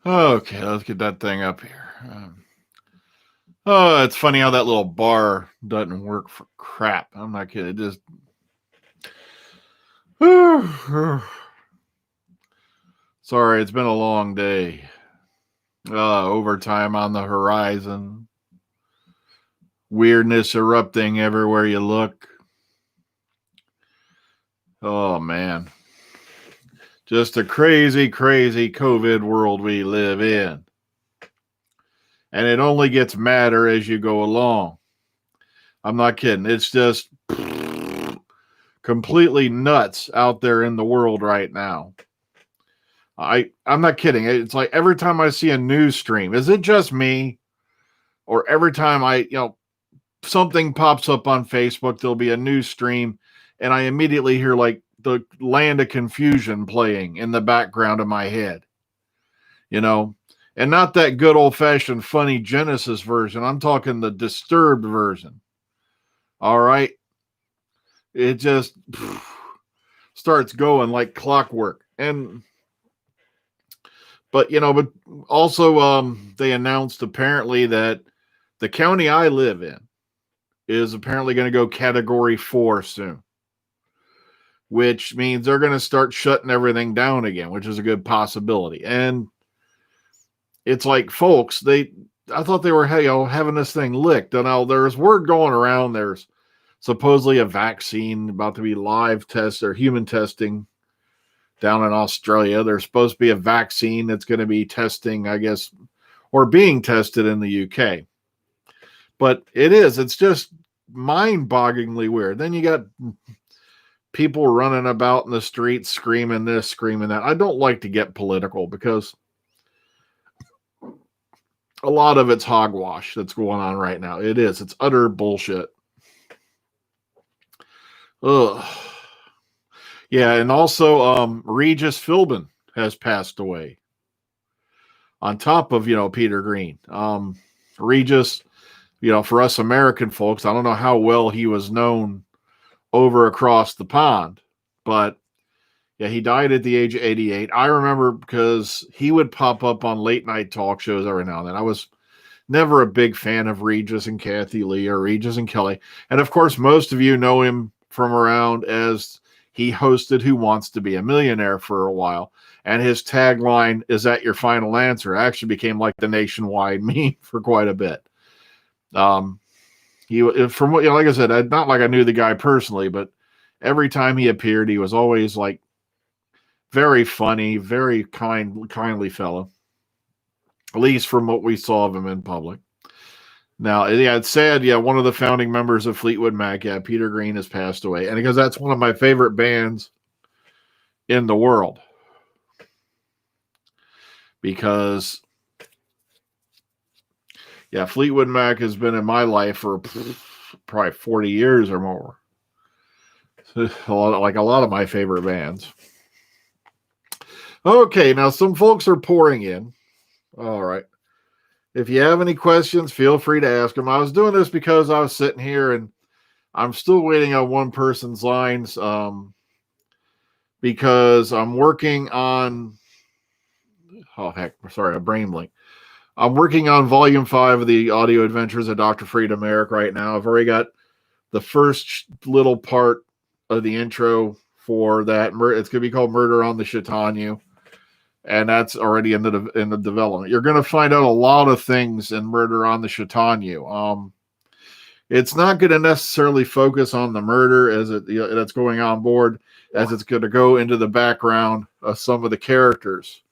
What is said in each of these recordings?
Okay, let's get that thing up here. Oh, it's funny how that little bar doesn't work for crap. I'm not kidding. It just. Sorry, it's been a long day. Overtime on the horizon. Weirdness erupting everywhere you look. Oh, man. Just a crazy, crazy COVID world we live in. And it only gets madder as you go along. I'm not kidding. It's just completely nuts out there in the world right now. I'm not kidding. It's like every time I see a news stream, is it just me? Or every time something pops up on Facebook, there'll be a news stream, and I immediately hear like the Land of Confusion playing in the background of my head. And not that good old fashioned funny Genesis version. I'm talking the disturbed version. All right. It just starts going like clockwork. But also they announced apparently that the county I live in is apparently going to go category 4 soon, which means they're going to start shutting everything down again, which is a good possibility. And it's like, folks, I thought they were having this thing licked. And now there's word going around. There's supposedly a vaccine about to be live test or human testing down in Australia. There's supposed to be a vaccine that's going to be testing, I guess, or being tested in the UK. But it's just mind-bogglingly weird. Then you got people running about in the streets screaming this, screaming that. I don't like to get political because a lot of it's hogwash that's going on right now. It's utter bullshit. Ugh. Yeah, and also Regis Philbin has passed away. On top of, Peter Green. Regis, for us American folks, I don't know how well he was known over across the pond, but yeah, he died at the age of 88. I remember because he would pop up on late night talk shows every now and then. I was never a big fan of Regis and Kathy Lee or Regis and Kelly. And of course, most of you know him from around as he hosted Who Wants to Be a Millionaire for a while. And his tagline, "Is that your final answer?" actually became like the nationwide meme for quite a bit. From what, like I said, not like I knew the guy personally, but every time he appeared, he was always like very funny, very kindly fellow. At least from what we saw of him in public. Now, yeah, it's sad. Yeah, one of the founding members of Fleetwood Mac, yeah, Peter Green, has passed away. And because that's one of my favorite bands in the world. Because, yeah, Fleetwood Mac has been in my life for probably 40 years or more. Like a lot of my favorite bands. Okay, now some folks are pouring in. All right. If you have any questions, feel free to ask them. I was doing this because I was sitting here and I'm still waiting on one person's lines because I'm working on, a brain blink. I'm working on volume 5 of the audio adventures of Dr. Freda Merrick right now. I've already got the first little part of the intro for that. It's going to be called Murder on the Chautauqua. And that's already in the development. You're going to find out a lot of things in Murder on the Chautauqua. It's not going to necessarily focus on the murder that's going on board, as it's going to go into the background of some of the characters.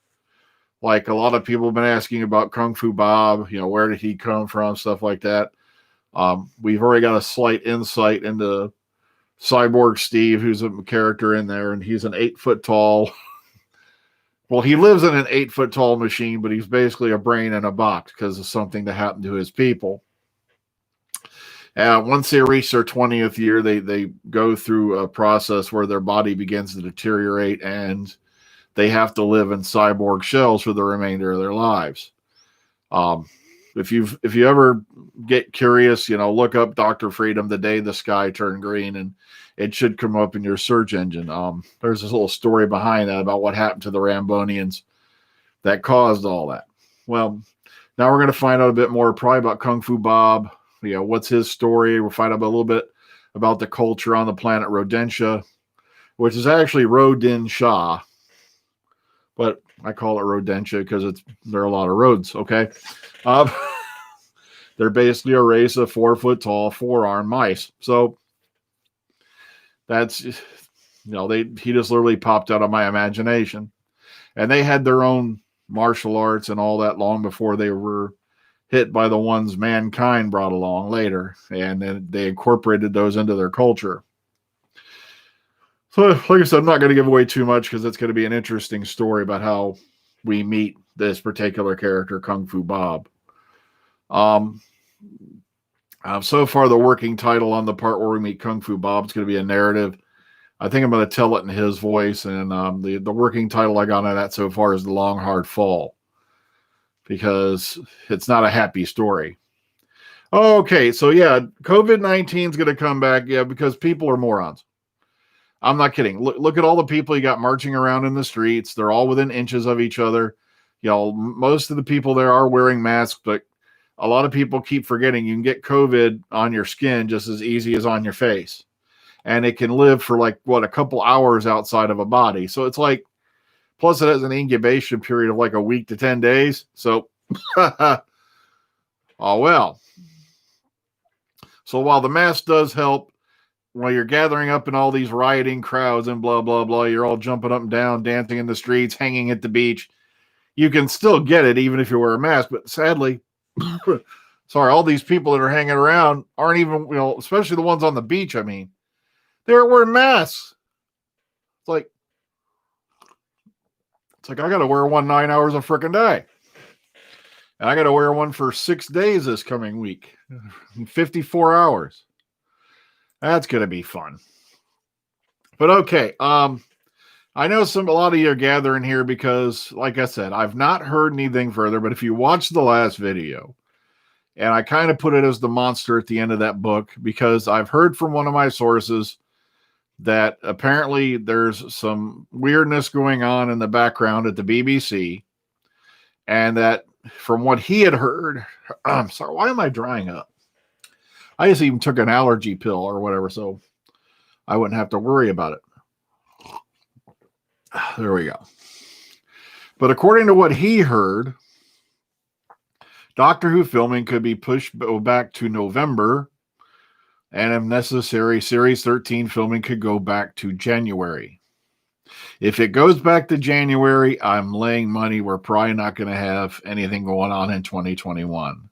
Like a lot of people have been asking about Kung Fu Bob, where did he come from, stuff like that. We've already got a slight insight into Cyborg Steve, who's a character in there, and he's an 8-foot tall. Well, he lives in an 8-foot tall machine, but he's basically a brain in a box because of something that happened to his people. Once they reach their 20th year, they go through a process where their body begins to deteriorate and they have to live in cyborg shells for the remainder of their lives. If you ever get curious, look up Dr. Freedom, The Day the Sky Turned Green, and it should come up in your search engine. There's this little story behind that about what happened to the Rambonians that caused all that. Well, now we're going to find out a bit more probably about Kung Fu Bob. What's his story? We'll find out a little bit about the culture on the planet Rodentia, which is actually Rodin Shah, but I call it Rodentia because there are a lot of roads. Okay, they're basically a race of 4 foot tall, 4-armed mice. So that's he just literally popped out of my imagination, and they had their own martial arts and all that long before they were hit by the ones mankind brought along later, and then they incorporated those into their culture. So, like I said, I'm not going to give away too much because it's going to be an interesting story about how we meet this particular character, Kung Fu Bob. So far, the working title on the part where we meet Kung Fu Bob is going to be a narrative. I think I'm going to tell it in his voice, and the working title I got on that so far is The Long Hard Fall, because it's not a happy story. Okay, so yeah, COVID-19 is going to come back, because people are morons. I'm not kidding. Look at all the people you got marching around in the streets. They're all within inches of each other. Most of the people there are wearing masks, but a lot of people keep forgetting you can get COVID on your skin just as easy as on your face. And it can live for a couple hours outside of a body. So it's plus it has an incubation period of a week to 10 days. So, oh well. So while the mask does help, while you're gathering up in all these rioting crowds and blah, blah, blah, you're all jumping up and down, dancing in the streets, hanging at the beach, you can still get it even if you wear a mask. But sadly, sorry, all these people that are hanging around aren't even, especially the ones on the beach, they're wearing masks. It's like I got to wear one 9 hours a frickin' day. And I got to wear one for 6 days this coming week. 54 hours. That's going to be fun. But okay, I know a lot of you are gathering here because, like I said, I've not heard anything further, but if you watch the last video, and I kind of put it as the monster at the end of that book, because I've heard from one of my sources that apparently there's some weirdness going on in the background at the BBC, and that from what he had heard, I'm sorry, why am I drying up? I just even took an allergy pill or whatever, so I wouldn't have to worry about it. There we go. But according to what he heard, Doctor Who filming could be pushed back to November, and if necessary, Series 13 filming could go back to January. If it goes back to January, I'm laying money we're probably not going to have anything going on in 2021.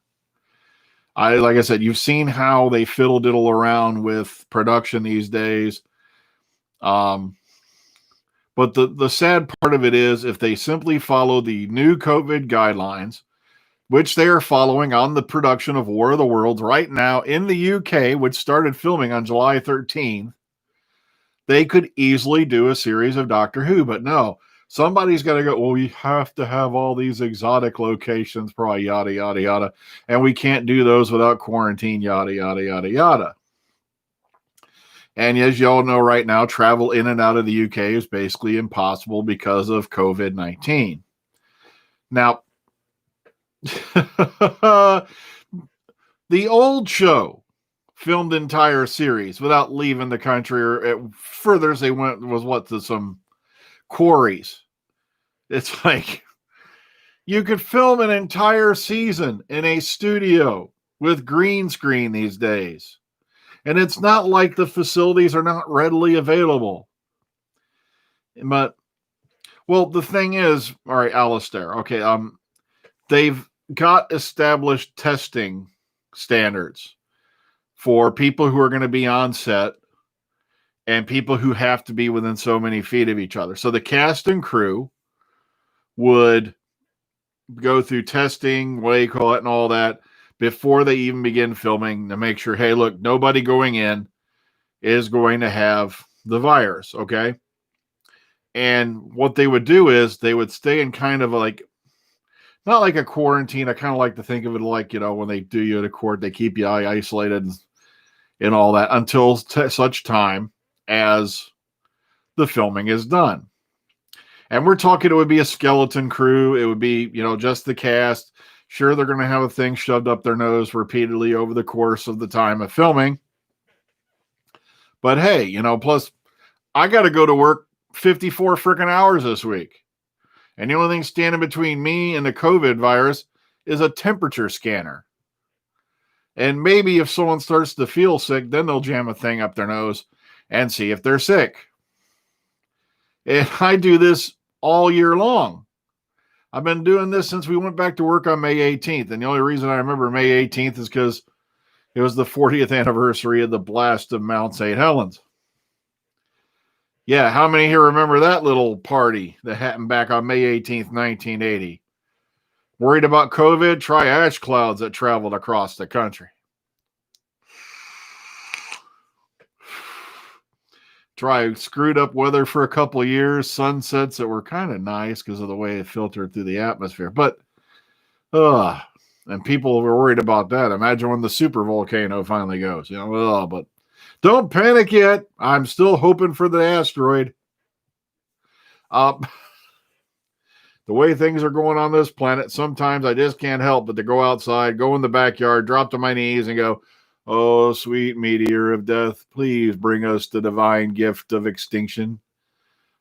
Like I said, you've seen how they fiddle-diddle around with production these days. But the sad part of it is, if they simply follow the new COVID guidelines, which they are following on the production of War of the Worlds right now in the UK, which started filming on July 13th, they could easily do a series of Doctor Who. But no, somebody's got to go, well, we have to have all these exotic locations, probably yada, yada, yada. And we can't do those without quarantine, yada, yada, yada, yada. And as you all know right now, travel in and out of the UK is basically impossible because of COVID-19. Now, the old show filmed the entire series without leaving the country, or further as they went was to some quarries. It's you could film an entire season in a studio with green screen these days. And it's not like the facilities are not readily available. But, well, the thing is, all right, Alistair, okay, they've got established testing standards for people who are going to be on set and people who have to be within so many feet of each other. So the cast and crew would go through testing, what do you call it, and all that before they even begin filming to make sure, hey, look, nobody going in is going to have the virus, okay? And what they would do is they would stay in kind of not like a quarantine. I kind of like to think of it like, when they do you at a court, they keep you isolated and all that until such time as the filming is done. And we're talking, it would be a skeleton crew. It would be, just the cast. Sure, they're going to have a thing shoved up their nose repeatedly over the course of the time of filming. But hey, plus I got to go to work 54 freaking hours this week. And the only thing standing between me and the COVID virus is a temperature scanner. And maybe if someone starts to feel sick, then they'll jam a thing up their nose and see if they're sick. And I do this all year long. I've been doing this since we went back to work on May 18th. And the only reason I remember May 18th is because it was the 40th anniversary of the blast of Mount St. Helens. Yeah, how many here remember that little party that happened back on May 18th, 1980? Worried about COVID? Try ash clouds that traveled across the country. Try screwed up weather for a couple of years, sunsets that were kind of nice because of the way it filtered through the atmosphere. But, and people were worried about that. Imagine when the super volcano finally goes, but don't panic yet. I'm still hoping for the asteroid. The way things are going on this planet, sometimes I just can't help but to go outside, go in the backyard, drop to my knees and go, "Oh, sweet meteor of death, please bring us the divine gift of extinction.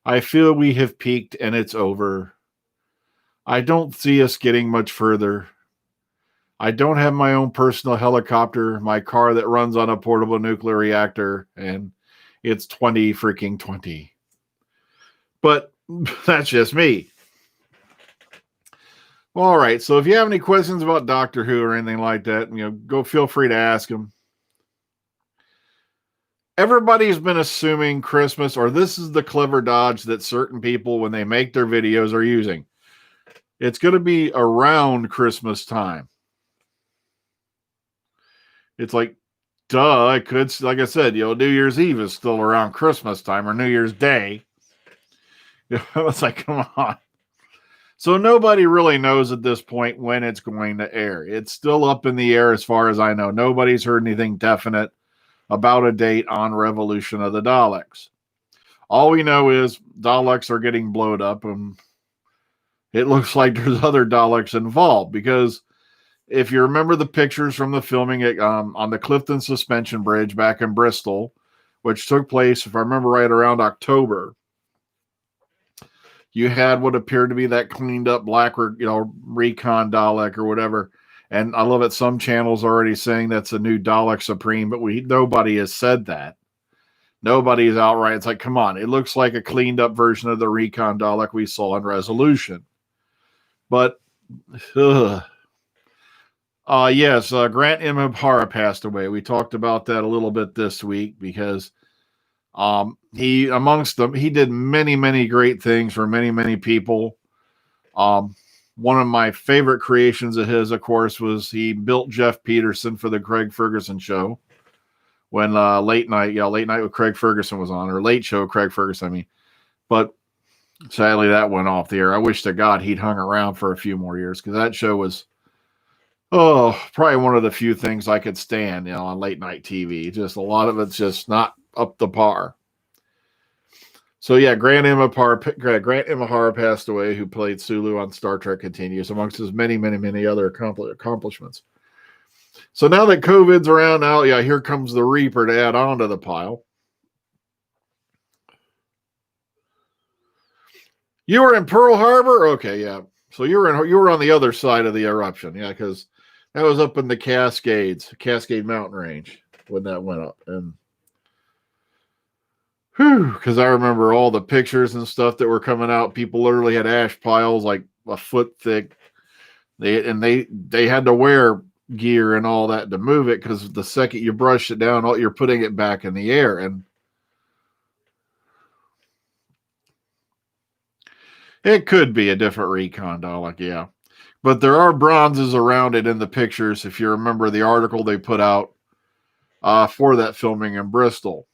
I feel we have peaked and it's over. I don't see us getting much further. I don't have my own personal helicopter, my car that runs on a portable nuclear reactor, and it's 20 freaking 20. But that's just me. All right, so if you have any questions about Doctor Who or anything like that, go feel free to ask them. Everybody's been assuming Christmas, or this is the clever dodge that certain people, when they make their videos, are using. It's going to be around Christmas time. It's like, duh, I could, like I said, New Year's Eve is still around Christmas time, or New Year's Day. It's like, come on. So nobody really knows at this point when it's going to air. It's still up in the air as far as I know. Nobody's heard anything definite about a date on Revolution of the Daleks. All we know is Daleks are getting blown up, and it looks like there's other Daleks involved, because if you remember the pictures from the filming on the Clifton Suspension Bridge back in Bristol, which took place, if I remember right, around October, you had what appeared to be that cleaned up black, recon Dalek or whatever. And I love it. Some channels are already saying that's a new Dalek Supreme, but nobody has said that. Nobody is outright. It's like, come on. It looks like a cleaned up version of the recon Dalek we saw in Resolution. But, yes, Grant Imahara passed away. We talked about that a little bit this week because he, amongst them, he did many, many great things for many, many people. One of my favorite creations of his, of course, was he built Jeff Peterson for the Craig Ferguson show when Late Night with Craig Ferguson was on, or Late Show Craig Ferguson, I mean. But sadly, that went off the air. I wish to God he'd hung around for a few more years, because that show was, probably one of the few things I could stand, on late night TV. Just a lot of it's just not up to par. So yeah, Grant Imahara passed away, who played Sulu on Star Trek Continues, amongst his many, many, many other accomplishments. So now that COVID's around, now, here comes the Reaper to add on to the pile. You were in Pearl Harbor? Okay, yeah. So you were on the other side of the eruption, because that was up in the Cascade Mountain Range when that went up. And because I remember all the pictures and stuff that were coming out. People literally had ash piles like a foot thick. They had to wear gear and all that to move it, because the second you brush it down, you're putting it back in the air. And it could be a different recon Dalek, yeah. But there are bronzes around it in the pictures, if you remember the article they put out for that filming in Bristol.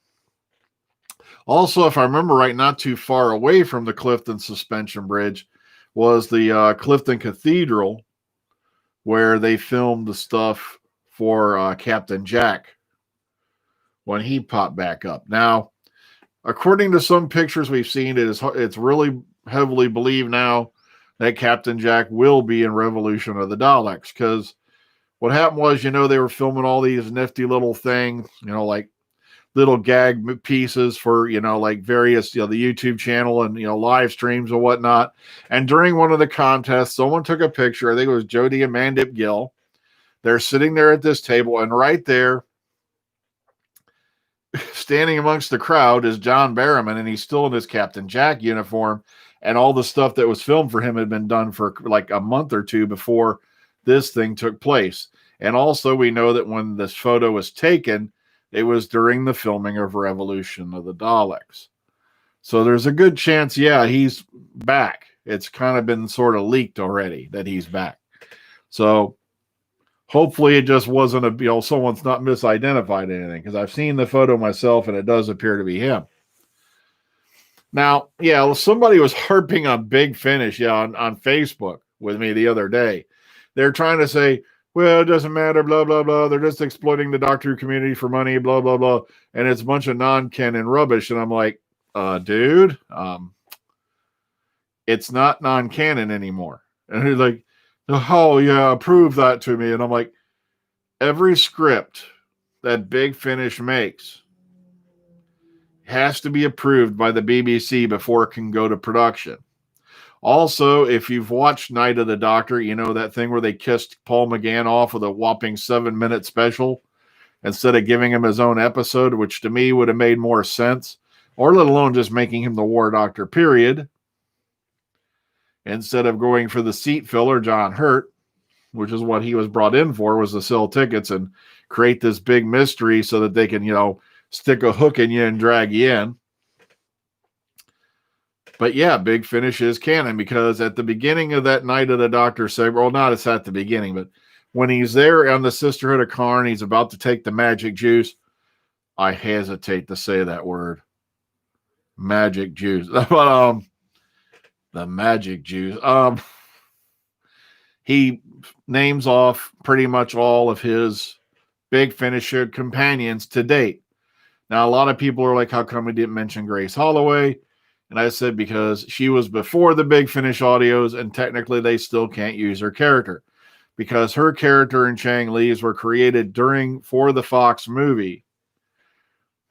Also, if I remember right, not too far away from the Clifton Suspension Bridge was the Clifton Cathedral, where they filmed the stuff for Captain Jack when he popped back up. Now, according to some pictures we've seen, it's really heavily believe now that Captain Jack will be in Revolution of the Daleks, because what happened was, they were filming all these nifty little things, like little gag pieces for, like various, the YouTube channel and, live streams and whatnot. And during one of the contests, someone took a picture. I think it was Jodie and Mandip Gill. They're sitting there at this table, and right there, standing amongst the crowd, is John Barrowman, and he's still in his Captain Jack uniform. And all the stuff that was filmed for him had been done for like a month or two before this thing took place. And also, we know that when this photo was taken, it was during the filming of Revolution of the Daleks. So there's a good chance, he's back. It's kind of been sort of leaked already that he's back. So hopefully it just wasn't someone's not misidentified anything, because I've seen the photo myself and it does appear to be him. Now, somebody was harping on Big Finish on Facebook with me the other day. They're trying to say, well, it doesn't matter, blah, blah, blah. They're just exploiting the Doctor Who community for money, blah, blah, blah. And it's a bunch of non-canon rubbish. And I'm like, dude, it's not non-canon anymore. And he's like, oh, yeah, prove that to me. And I'm like, every script that Big Finish makes has to be approved by the BBC before it can go to production. Also, if you've watched Night of the Doctor, that thing where they kissed Paul McGann off with a whopping 7-minute special instead of giving him his own episode, which to me would have made more sense, or let alone just making him the War Doctor, period, instead of going for the seat filler, John Hurt, which is what he was brought in for, was to sell tickets and create this big mystery so that they can, stick a hook in you and drag you in. But Big Finish is canon, because at the beginning of that Night of the Doctor segment, well, not it's at the beginning, but when he's there on the Sisterhood of Karn, he's about to take the magic juice. I hesitate to say that word. Magic juice. But the magic juice. He names off pretty much all of his Big Finish companions to date. Now, a lot of people are like, how come we didn't mention Grace Holloway? And I said, because she was before the Big Finish audios, and technically they still can't use her character, because her character and Chang Li's were created for the Fox movie.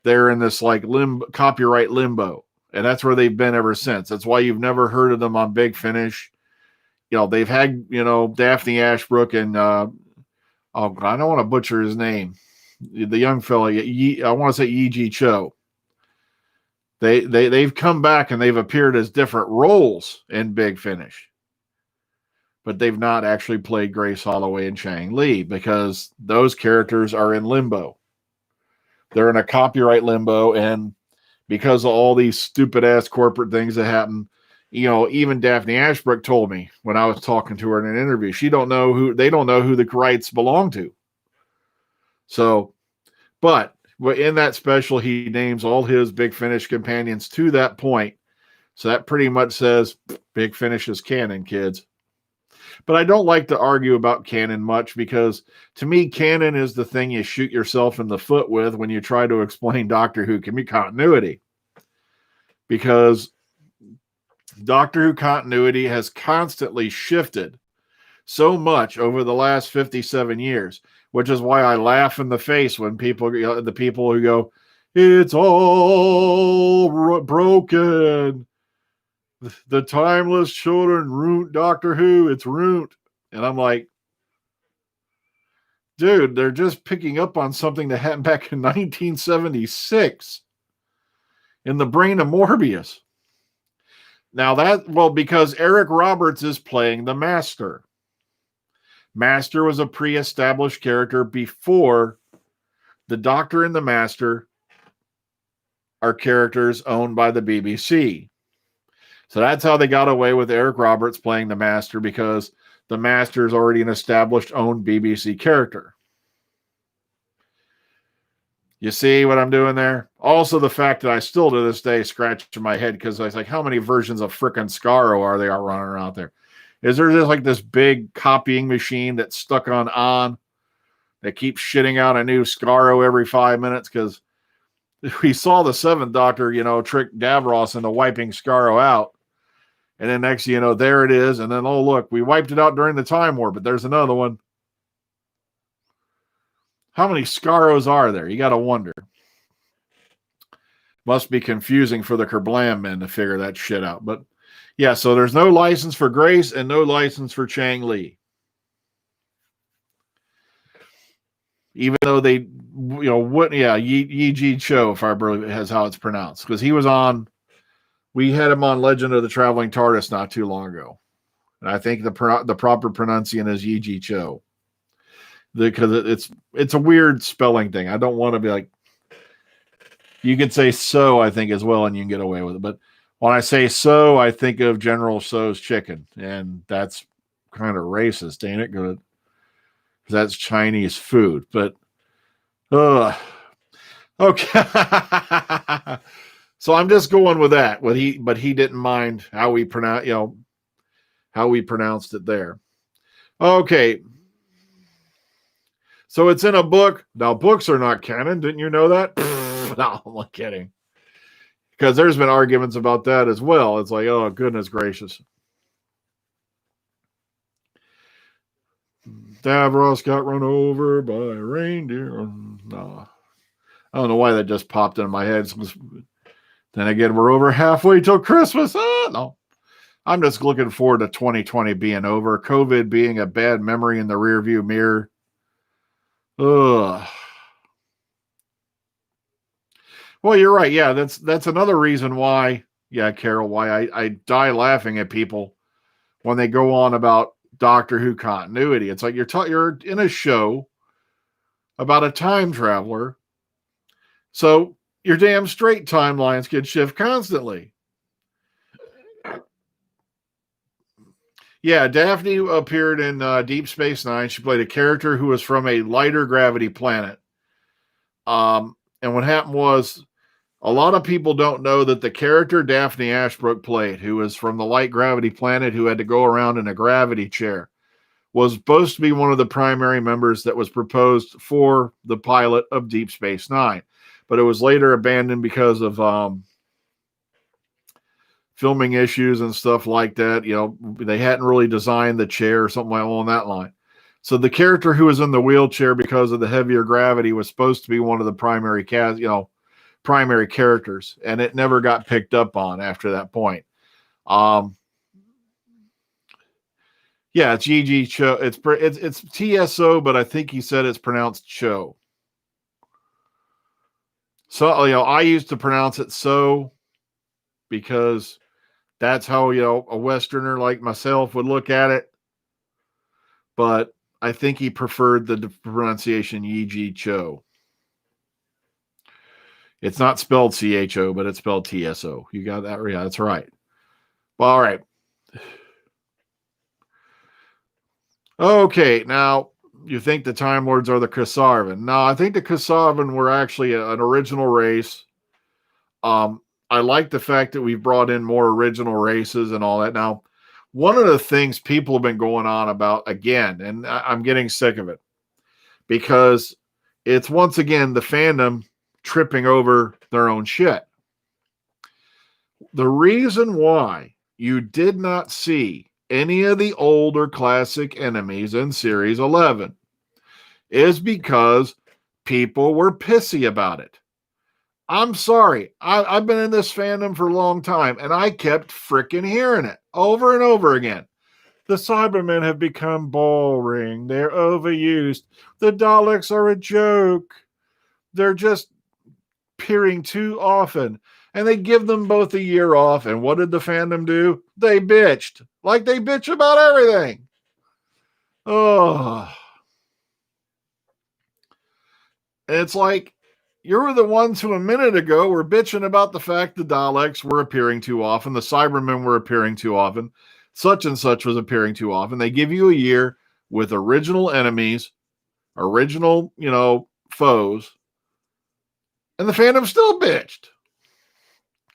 They're in this like copyright limbo, and that's where they've been ever since. That's why you've never heard of them on Big Finish. They've had, Daphne Ashbrook and, I don't want to butcher his name. The young fella, I want to say Yi Cho. They've come back and they've appeared as different roles in Big Finish, but they've not actually played Grace Holloway and Chang Li, because those characters are in limbo. They're in a copyright limbo, and because of all these stupid ass corporate things that happen, even Daphne Ashbrook told me when I was talking to her in an interview, they don't know who the rights belong to. So, but in that special, he names all his Big Finish companions to that point. So that pretty much says Big Finish is canon, kids. But I don't like to argue about canon much, because to me, canon is the thing you shoot yourself in the foot with when you try to explain Doctor Who continuity. Because Doctor Who continuity has constantly shifted so much over the last 57 years, which is why I laugh in the face when the people who go, it's all broken. The timeless children ruined Doctor Who. It's ruined. And I'm like, dude, they're just picking up on something that happened back in 1976 in the brain of Morbius. Now because Eric Roberts is playing the Master. Master was a pre-established character before the Doctor and the Master are characters owned by the BBC. So that's how they got away with Eric Roberts playing the Master, because the Master is already an established owned BBC character. You see what I'm doing there? Also, the fact that I still to this day scratch my head, because I was like, how many versions of frickin' Scarro are they running around there? Is there just like this big copying machine that's stuck on that keeps shitting out a new Scarro every 5 minutes? Because we saw the Seventh Doctor, trick Davros into wiping Scarro out. And then next thing you know, there it is. And then, oh, look, we wiped it out during the Time War, but there's another one. How many Scaros are there? You got to wonder. Must be confusing for the Kerblam men to figure that shit out. But yeah, so there's no license for Grace and no license for Chang Li. Even though they, Yi Ji Cho, if I believe has how it's pronounced, because he was on. We had him on Legend of the Traveling TARDIS not too long ago, and I think the proper pronunciation is Yi Ji Cho, because it's a weird spelling thing. I don't want to be like. You could say so, I think, as well, and you can get away with it. But when I say so, I think of General Tso's chicken, and that's kind of racist, ain't it? Good, because that's Chinese food. But, okay. So I'm just going with that. But he didn't mind how we pronounced it there. Okay. So it's in a book. Now, books are not canon. Didn't you know that? No, I'm kidding. Because there's been arguments about that as well. It's like, oh, goodness gracious. Davros got run over by a reindeer. No. I don't know why that just popped into my head. Then again, we're over halfway till Christmas. No. I'm just looking forward to 2020 being over. COVID being a bad memory in the rearview mirror. Ugh. Well, you're right. Yeah, that's another reason why, Carol, why I die laughing at people when they go on about Doctor Who continuity. It's like you're in a show about a time traveler, so your damn straight timelines can shift constantly. Yeah, Daphne appeared in Deep Space Nine. She played a character who was from a lighter gravity planet. And what happened was, a lot of people don't know that the character Daphne Ashbrook played, who was from the light gravity planet, who had to go around in a gravity chair, was supposed to be one of the primary members that was proposed for the pilot of Deep Space Nine. But it was later abandoned because of filming issues and stuff like that. They hadn't really designed the chair or something along that line. So the character who was in the wheelchair because of the heavier gravity was supposed to be one of the primary primary characters, and it never got picked up on after that point. It's Yi Ji Cho. It's TSO, but I think he said it's pronounced Cho. So I used to pronounce it so because that's how a Westerner like myself would look at it. But I think he preferred the pronunciation Yi Ji Cho. It's not spelled CHO, but it's spelled TSO. You got that? Yeah, that's right. Well, all right. Okay, now you think the Time Lords are the Kasarvan. No, I think the Kasarvan were actually an original race. I like the fact that we've brought in more original races and all that. Now, one of the things people have been going on about again, and I'm getting sick of it, because it's once again the fandom tripping over their own shit. The reason why you did not see any of the older classic enemies in Series 11 is because people were pissy about it. I'm sorry. I've been in this fandom for a long time, and I kept freaking hearing it over and over again. The Cybermen have become boring. They're overused. The Daleks are a joke. They're just appearing too often, and they give them both a year off. And what did the fandom do? They bitched, like they bitch about everything. Oh, it's like you're the ones who a minute ago were bitching about the fact the Daleks were appearing too often, the Cybermen were appearing too often, such and such was appearing too often. They give you a year with original enemies, original foes, and the fandom still bitched.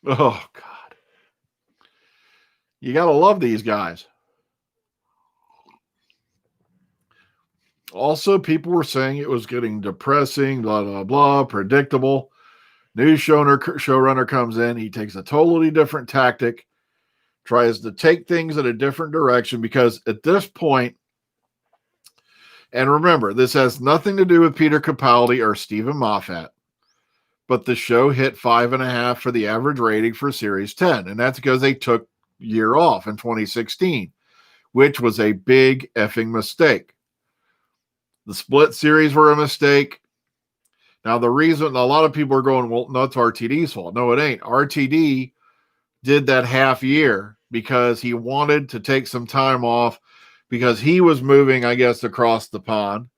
Oh, God. You got to love these guys. Also, people were saying it was getting depressing, blah, blah, blah, predictable. New showrunner comes in. He takes a totally different tactic, tries to take things in a different direction, because at this point, and remember, this has nothing to do with Peter Capaldi or Stephen Moffat, but the show hit 5.5 for the average rating for Series 10. And that's because they took a year off in 2016, which was a big effing mistake. The split series were a mistake. Now, the reason a lot of people are going, well, no, it's RTD's fault. No, it ain't. RTD did that half year because he wanted to take some time off because he was moving, I guess, across the pond.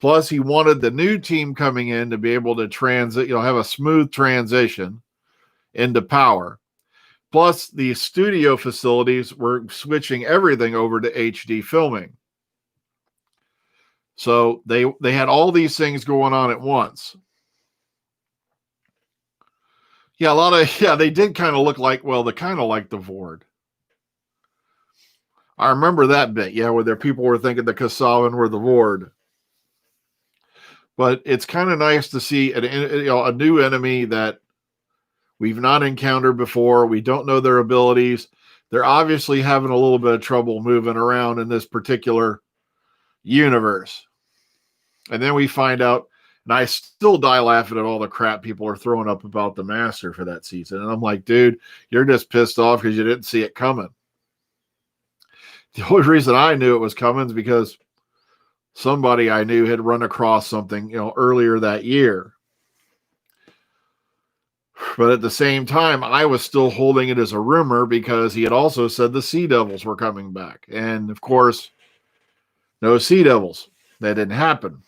Plus, he wanted the new team coming in to be able to have a smooth transition into Power. Plus, the studio facilities were switching everything over to HD filming. So they had all these things going on at once. Yeah, they did kind of look like, well, they kind of like the Vord. I remember that bit, where there people were thinking the Kasavan were the Vord. But it's kind of nice to see a new enemy that we've not encountered before. We don't know their abilities. They're obviously having a little bit of trouble moving around in this particular universe. And then we find out, and I still die laughing at all the crap people are throwing up about the Master for that season. And I'm like, dude, you're just pissed off because you didn't see it coming. The only reason I knew it was coming is because somebody I knew had run across something, earlier that year. But at the same time, I was still holding it as a rumor because he had also said the Sea Devils were coming back. And of course, no Sea Devils. That didn't happen.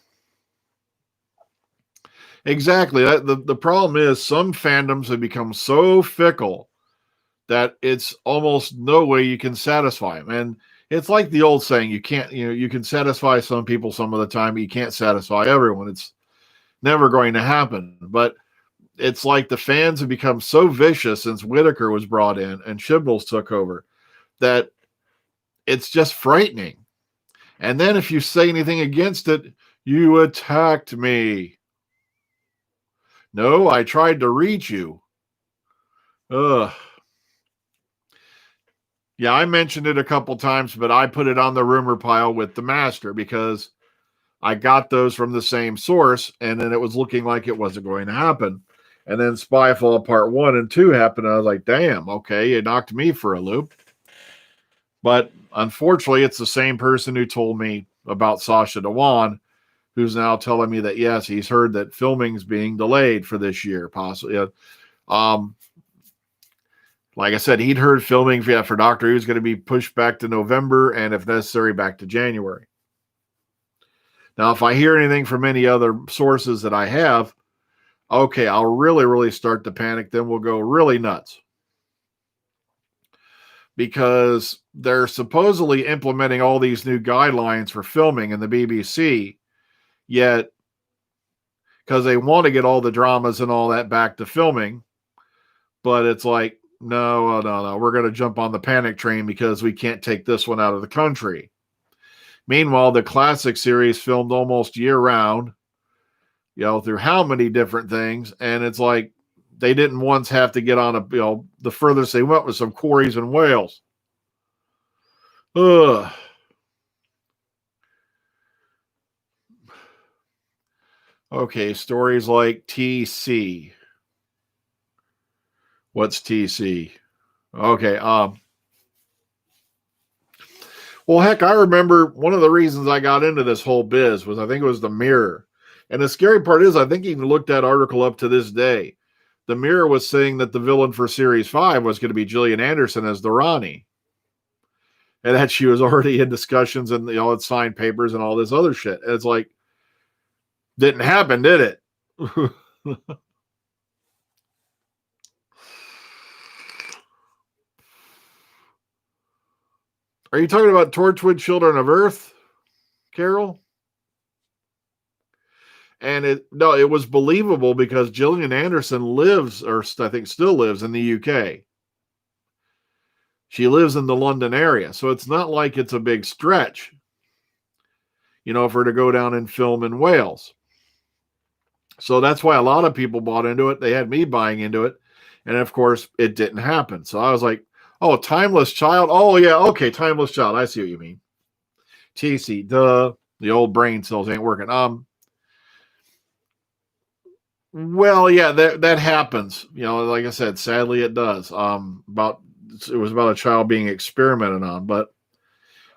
Exactly. The problem is some fandoms have become so fickle that it's almost no way you can satisfy them. And it's like the old saying, you can satisfy some people some of the time, but you can't satisfy everyone. It's never going to happen. But it's like the fans have become so vicious since Whitaker was brought in and Chibnall's took over that it's just frightening. And then if you say anything against it, you attacked me. No, I tried to reach you. Ugh. Yeah, I mentioned it a couple times, but I put it on the rumor pile with the Master because I got those from the same source, and then it was looking like it wasn't going to happen. And then Spyfall Part 1 and 2 happened, and I was like, damn, okay, you knocked me for a loop. But unfortunately, it's the same person who told me about Sasha Dewan, who's now telling me that, yes, he's heard that filming's being delayed for this year, possibly. Like I said, he'd heard filming for Doctor Who's going to be pushed back to November and, if necessary, back to January. Now, if I hear anything from any other sources that I have, okay, I'll really, really start to panic. Then we'll go really nuts. Because they're supposedly implementing all these new guidelines for filming in the BBC, yet because they want to get all the dramas and all that back to filming, but it's like, no, we're going to jump on the panic train because we can't take this one out of the country. Meanwhile, the classic series filmed almost year-round, through how many different things, and it's like they didn't once have to get on the furthest they went was some quarries in Wales. Ugh. Okay, stories like TC. What's TC? Okay, well, heck, I remember one of the reasons I got into this whole biz was I think it was the Mirror. And the scary part is I think you can look that article up to this day. The Mirror was saying that the villain for Series 5 was going to be Gillian Anderson as the Ronnie. And that she was already in discussions and had signed papers and all this other shit. And it's like, didn't happen, did it? Are you talking about Torchwood Children of Earth, Carol? And it was believable because Gillian Anderson lives, or I think still lives, in the UK. She lives in the London area. So it's not like it's a big stretch, for her to go down and film in Wales. So that's why a lot of people bought into it. They had me buying into it. And of course, it didn't happen. So I was like, Oh, Timeless Child. Oh yeah, okay, Timeless Child. I see what you mean. TC, the old brain cells ain't working. Well, yeah, that happens. Like I said, sadly it does. It was about a child being experimented on, but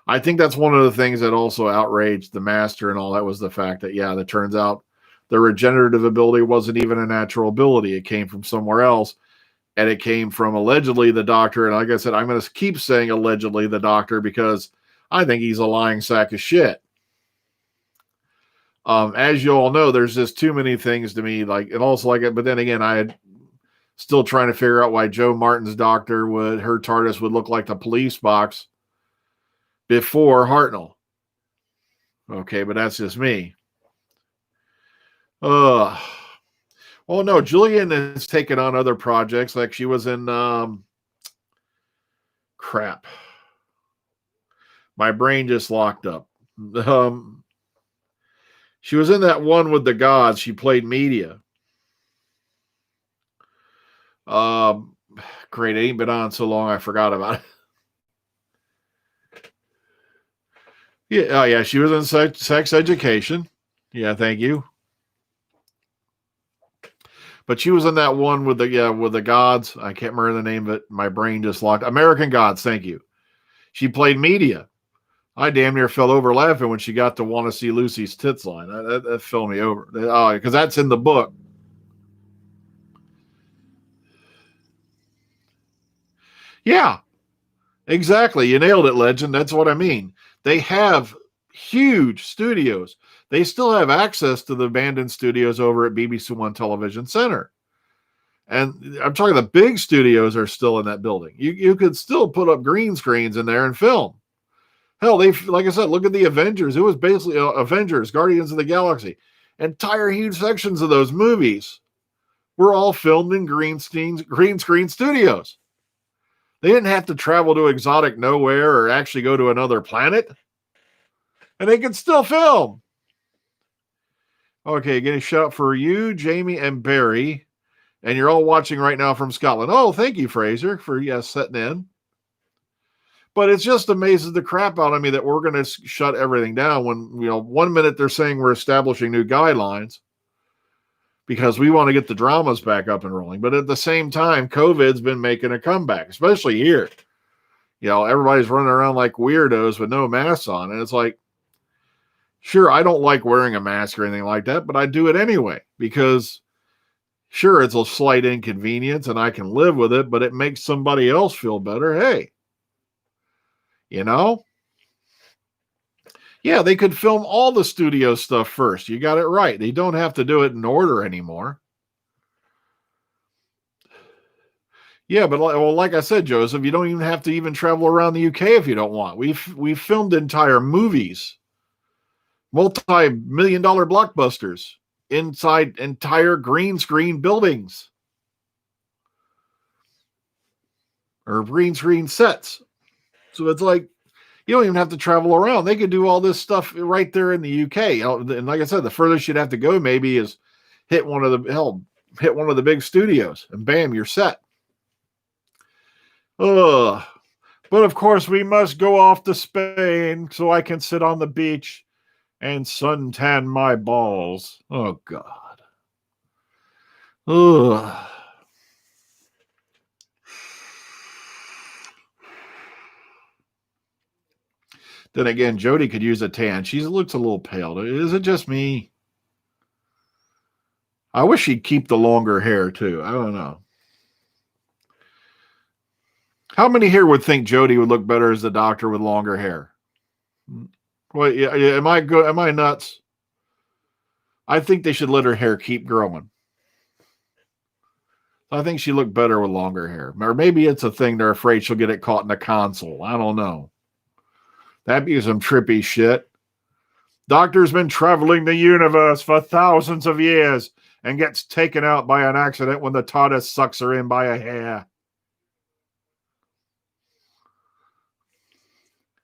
I think that's one of the things that also outraged the master and all that was the fact that that turns out the regenerative ability wasn't even a natural ability. It came from somewhere else, and it came from allegedly the doctor. And like I said, I'm going to keep saying allegedly the doctor because I think he's a lying sack of shit. As you all know, there's just too many things to me, and also but then again, I had still trying to figure out why Joe Martin's doctor her TARDIS would look like the police box before Hartnell. Okay, but that's just me. Oh no, Julian has taken on other projects. Like she was in crap. My brain just locked up. She was in that one with the gods. She played media. Great. It ain't been on so long I forgot about it. Yeah, yeah, she was in sex education. Yeah, thank you. But she was in that one with the gods. I can't remember the name of it. My brain just locked. American Gods, thank you. She played media. I damn near fell over laughing when she got to "Want to See Lucy's Tits" line. That fell me over. Because that's in the book. Yeah, exactly. You nailed it, Legend. That's what I mean. They have huge studios. They still have access to the abandoned studios over at BBC One Television Center. And I'm talking the big studios are still in that building. You could still put up green screens in there and film. Hell, like I said, look at the Avengers. It was basically Avengers, Guardians of the Galaxy. Entire huge sections of those movies were all filmed in green screen studios. They didn't have to travel to exotic nowhere or actually go to another planet. And they could still film. Okay, getting a shout for you, Jamie, and Barry. And you're all watching right now from Scotland. Oh, thank you, Fraser, for setting in. But it's just amazes the crap out of me that we're going to shut everything down when, 1 minute they're saying we're establishing new guidelines because we want to get the dramas back up and rolling. But at the same time, COVID's been making a comeback, especially here. Everybody's running around like weirdos with no masks on. And it's like, sure, I don't like wearing a mask or anything like that, but I do it anyway because sure, it's a slight inconvenience and I can live with it, but it makes somebody else feel better. Hey, yeah, they could film all the studio stuff first. You got it right. They don't have to do it in order anymore. Yeah, but like I said, Joseph, you don't even have to even travel around the UK if you don't want. We've filmed entire movies, multi-million-dollar blockbusters inside entire green screen buildings or green screen sets. So it's like you don't even have to travel around. They could do all this stuff right there in the UK. And like I said, the furthest you'd have to go maybe is hit one of the big studios, and bam, you're set. Ugh. But of course, we must go off to Spain so I can sit on the beach and suntan my balls. Oh God. Ugh. Then again, Jody could use a tan. She looks a little pale. Is it just me? I wish she'd keep the longer hair too. I don't know. How many here would think Jody would look better as the doctor with longer hair? Wait, yeah, am I good? Am I nuts? I think they should let her hair keep growing. I think she looked better with longer hair. Or maybe it's a thing they're afraid she'll get it caught in the console. I don't know. That'd be some trippy shit. Doctor's been traveling the universe for thousands of years and gets taken out by an accident when the TARDIS sucks her in by a hair.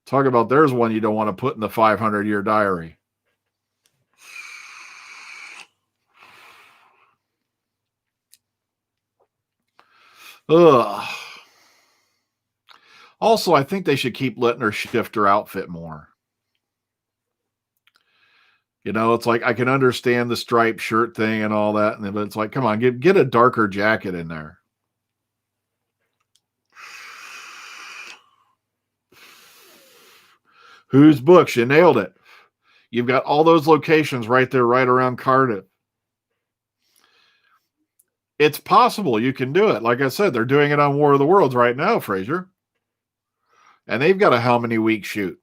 Talk about there's one you don't want to put in the 500-year diary. Ugh. Also, I think they should keep letting her shift her outfit more. You know, it's like I can understand the striped shirt thing and all that, but it's like, come on, get a darker jacket in there. Whose books? You nailed it. You've got all those locations right there, right around Cardiff. It's possible you can do it. Like I said, they're doing it on War of the Worlds right now, Fraser. And they've got a how many week shoot.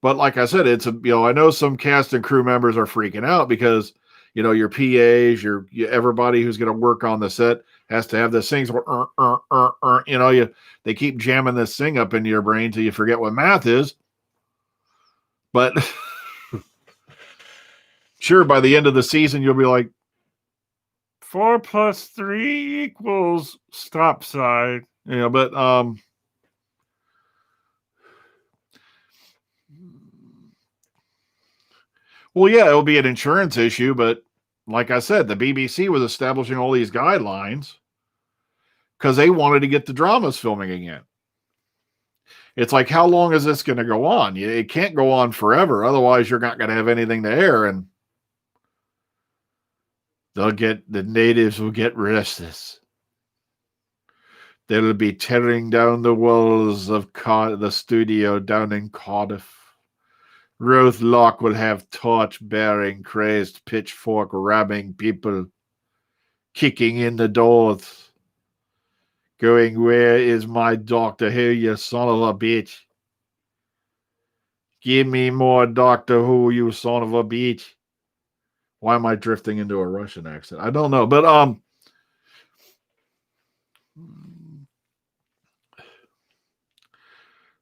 But like I said, it's I know some cast and crew members are freaking out because, your PAs, everybody who's going to work on the set has to have this thing. They keep jamming this thing up into your brain till you forget what math is. But sure, by the end of the season, you'll be like, 4 + 3 = stop sign. But well, yeah, it'll be an insurance issue, but like I said, the BBC was establishing all these guidelines because they wanted to get the dramas filming again. It's like, how long is this going to go on? It can't go on forever. Otherwise, you're not going to have anything to air, and the natives will get restless. They'll be tearing down the walls of the studio down in Cardiff. Ruth Locke will have torch-bearing, crazed pitchfork ramming people, kicking in the doors, going, "Where is my Doctor Who, you son of a bitch? Give me more Doctor Who, you son of a bitch." Why am I drifting into a Russian accent? I don't know, but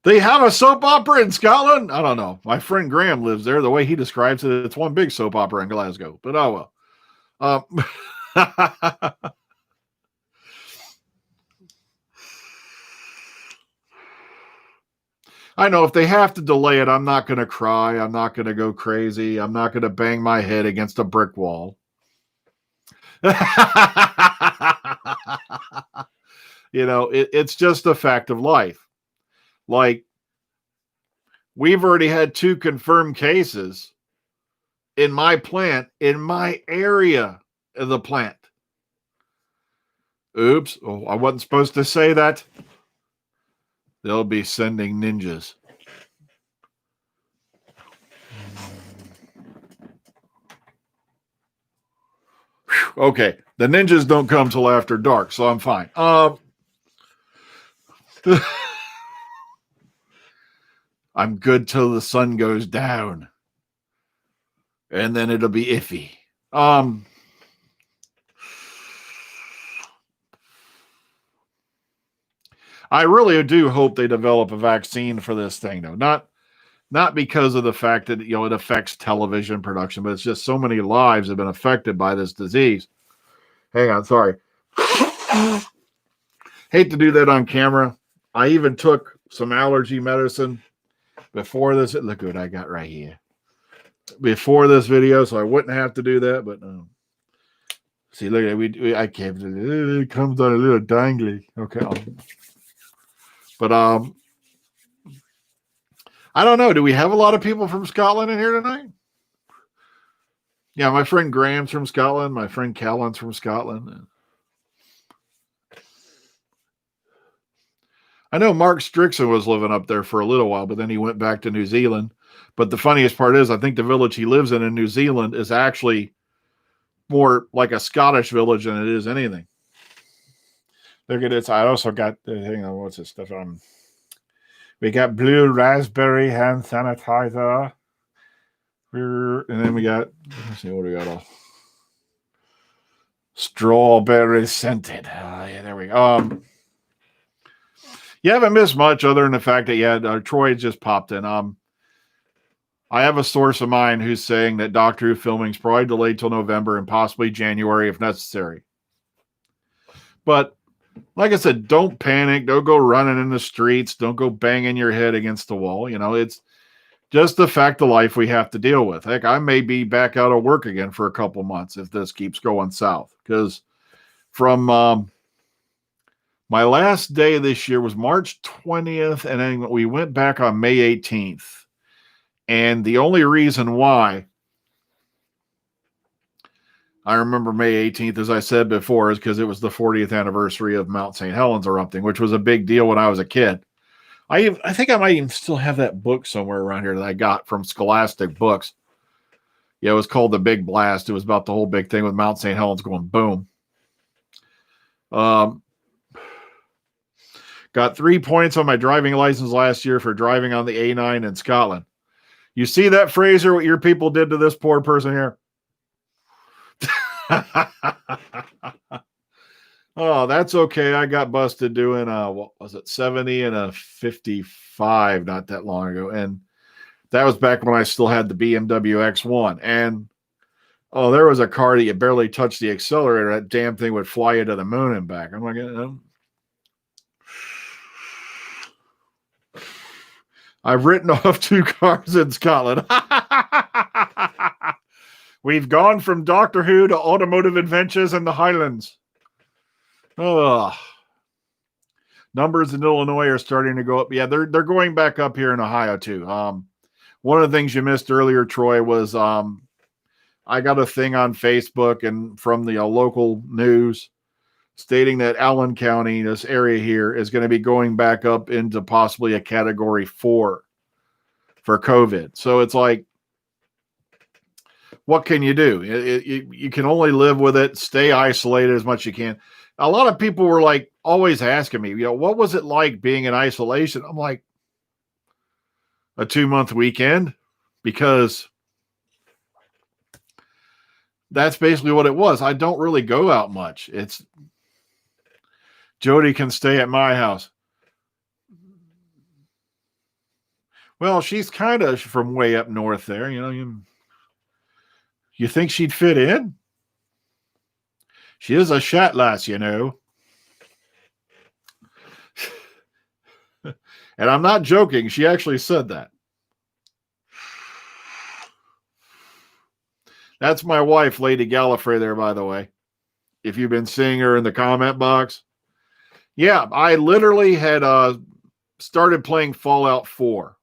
they have a soap opera in Scotland? I don't know. My friend Graham lives there. The way he describes it, it's one big soap opera in Glasgow. But oh well. I know if they have to delay it, I'm not going to cry. I'm not going to go crazy. I'm not going to bang my head against a brick wall. It's just a fact of life. Like, we've already had 2 confirmed cases in my plant, in my area of the plant. Oops. Oh, I wasn't supposed to say that. They'll be sending ninjas. Whew, okay. The ninjas don't come till after dark, so I'm fine. I'm good till the sun goes down. And then it'll be iffy. I really do hope they develop a vaccine for this thing, though. Not because of the fact that it affects television production, but it's just so many lives have been affected by this disease. Hang on, sorry. Hate to do that on camera. I even took some allergy medicine before this. Look what I got right here. Before this video, so I wouldn't have to do that. But see, look at it. I kept it. It comes out a little dangly. Okay. But I don't know. Do we have a lot of people from Scotland in here tonight? Yeah, my friend Graham's from Scotland. My friend Callan's from Scotland. I know Mark Strickson was living up there for a little while, but then he went back to New Zealand. But the funniest part is, I think the village he lives in New Zealand is actually more like a Scottish village than it is anything. Look at this. I also got, hang on, what's this stuff? We got blue raspberry hand sanitizer. And then we got, let's see what we got. Strawberry scented. Yeah, there we go. You haven't missed much other than the fact that, Troy just popped in. I have a source of mine who's saying that Doctor Who filming is probably delayed till November and possibly January if necessary. But like I said, don't panic. Don't go running in the streets. Don't go banging your head against the wall. It's just the fact of life we have to deal with. Heck, I may be back out of work again for a couple months if this keeps going south. Because from My last day this year was March 20th, and then we went back on May 18th. And the only reason why I remember May 18th, as I said before, is because it was the 40th anniversary of Mount St. Helens erupting, which was a big deal when I was a kid. I think I might even still have that book somewhere around here that I got from Scholastic Books. Yeah, it was called The Big Blast. It was about the whole big thing with Mount St. Helens going boom. Got 3 points on my driving license last year for driving on the A9 in Scotland. You see that, Fraser, what your people did to this poor person here? Oh, that's okay. I got busted doing what was it, 70 and a 55 not that long ago. And that was back when I still had the BMW X1. And oh, there was a car that you barely touched the accelerator. That damn thing would fly you to the moon and back. I'm like, I've written off 2 cars in Scotland. We've gone from Doctor Who to automotive adventures in the Highlands. Oh, numbers in Illinois are starting to go up. Yeah, they're going back up here in Ohio too. One of the things you missed earlier, Troy, was I got a thing on Facebook and from the local news stating that Allen County, this area here, is going to be going back up into possibly a category 4 for COVID. So it's like, what can you do? You can only live with it, stay isolated as much as you can. A lot of people were like always asking me, what was it like being in isolation? I'm like, a 2-month weekend, because that's basically what it was. I don't really go out much. It's Jody can stay at my house. Well, she's kind of from way up north there. You think she'd fit in? She is a chat lass, And I'm not joking. She actually said that. That's my wife, Lady Gallifrey, there, by the way. If you've been seeing her in the comment box. Yeah, I literally had started playing Fallout 4.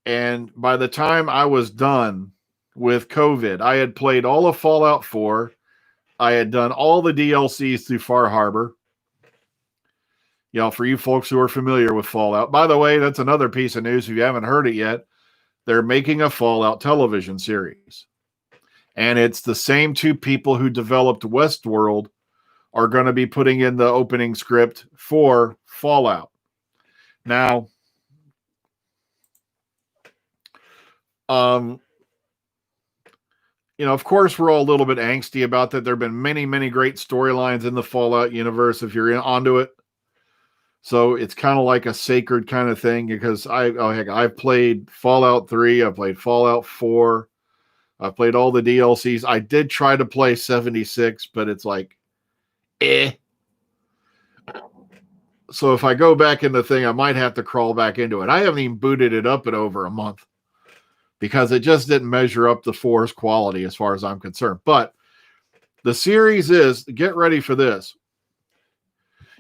And by the time I was done with COVID, I had played all of Fallout 4. I had done all the DLCs through Far Harbor. For you folks who are familiar with Fallout. By the way, that's another piece of news. If you haven't heard it yet, they're making a Fallout television series. And it's the same 2 people who developed Westworld are going to be putting in the opening script for Fallout. Now, of course, we're all a little bit angsty about that. There have been many, many great storylines in the Fallout universe if you're onto it. So it's kind of like a sacred kind of thing, because I've played Fallout 3, I've played Fallout 4, I've played all the DLCs. I did try to play 76, but it's like, So if I go back in the thing, I might have to crawl back into it. I haven't even booted it up in over a month because it just didn't measure up to 4's quality as far as I'm concerned. But the series is, get ready for this.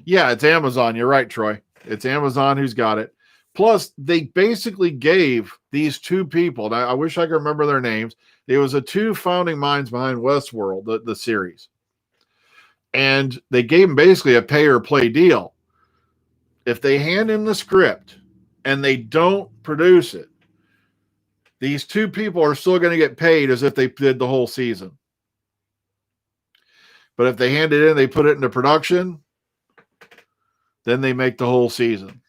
Yeah, it's Amazon. You're right, Troy. It's Amazon who's got it. Plus, they basically gave these 2 people, and I wish I could remember their names. It was the 2 founding minds behind Westworld, the series. And they gave them basically a pay or play deal. If they hand in the script and they don't produce it, these 2 people are still going to get paid as if they did the whole season. But if they hand it in, they put it into production, then they make the whole season.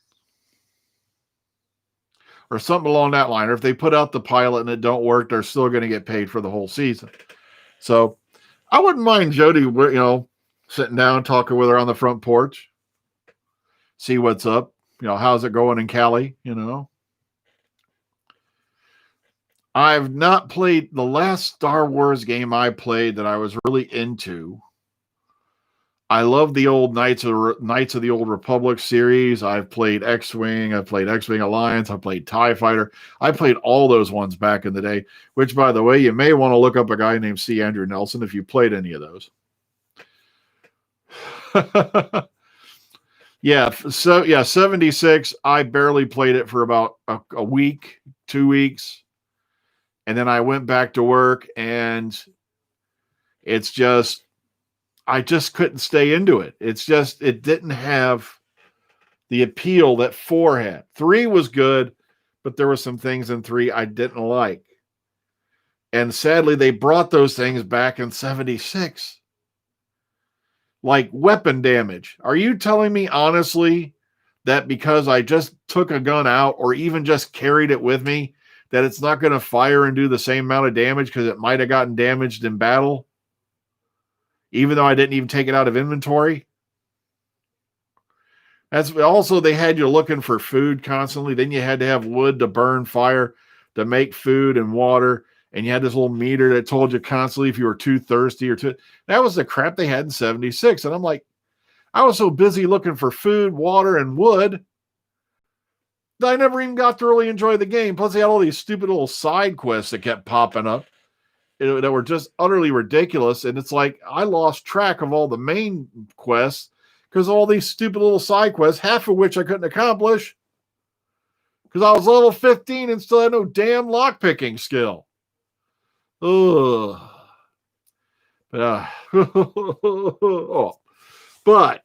Or something along that line. Or if they put out the pilot and it don't work, they're still going to get paid for the whole season. So I wouldn't mind Jody, sitting down, talking with her on the front porch. See what's up. How's it going in Cali, I've not played the last Star Wars game I played that I was really into. I love the old Knights of the Old Republic series. I've played X-Wing. I've played X-Wing Alliance. I've played TIE Fighter. I played all those ones back in the day, which, by the way, you may want to look up a guy named C. Andrew Nelson if you played any of those. Yeah, so yeah, 76. I barely played it for about a week, 2 weeks, and then I went back to work, and it's just I just couldn't stay into it. It's just it didn't have the appeal that 4 had. 3 was good, but there were some things in 3 I didn't like. And sadly, they brought those things back in 76. Like weapon damage. Are you telling me honestly that because I just took a gun out or even just carried it with me, that it's not going to fire and do the same amount of damage because it might have gotten damaged in battle, even though I didn't even take it out of inventory? That's also, they had you looking for food constantly. Then you had to have wood to burn fire to make food and water. And you had this little meter that told you constantly if you were too thirsty or too. That was the crap they had in 76. And I'm like, I was so busy looking for food, water, and wood that I never even got to really enjoy the game. Plus, they had all these stupid little side quests that kept popping up that were just utterly ridiculous. And it's like I lost track of all the main quests because all these stupid little side quests, half of which I couldn't accomplish because I was level 15 and still had no damn lockpicking skill. Ugh. But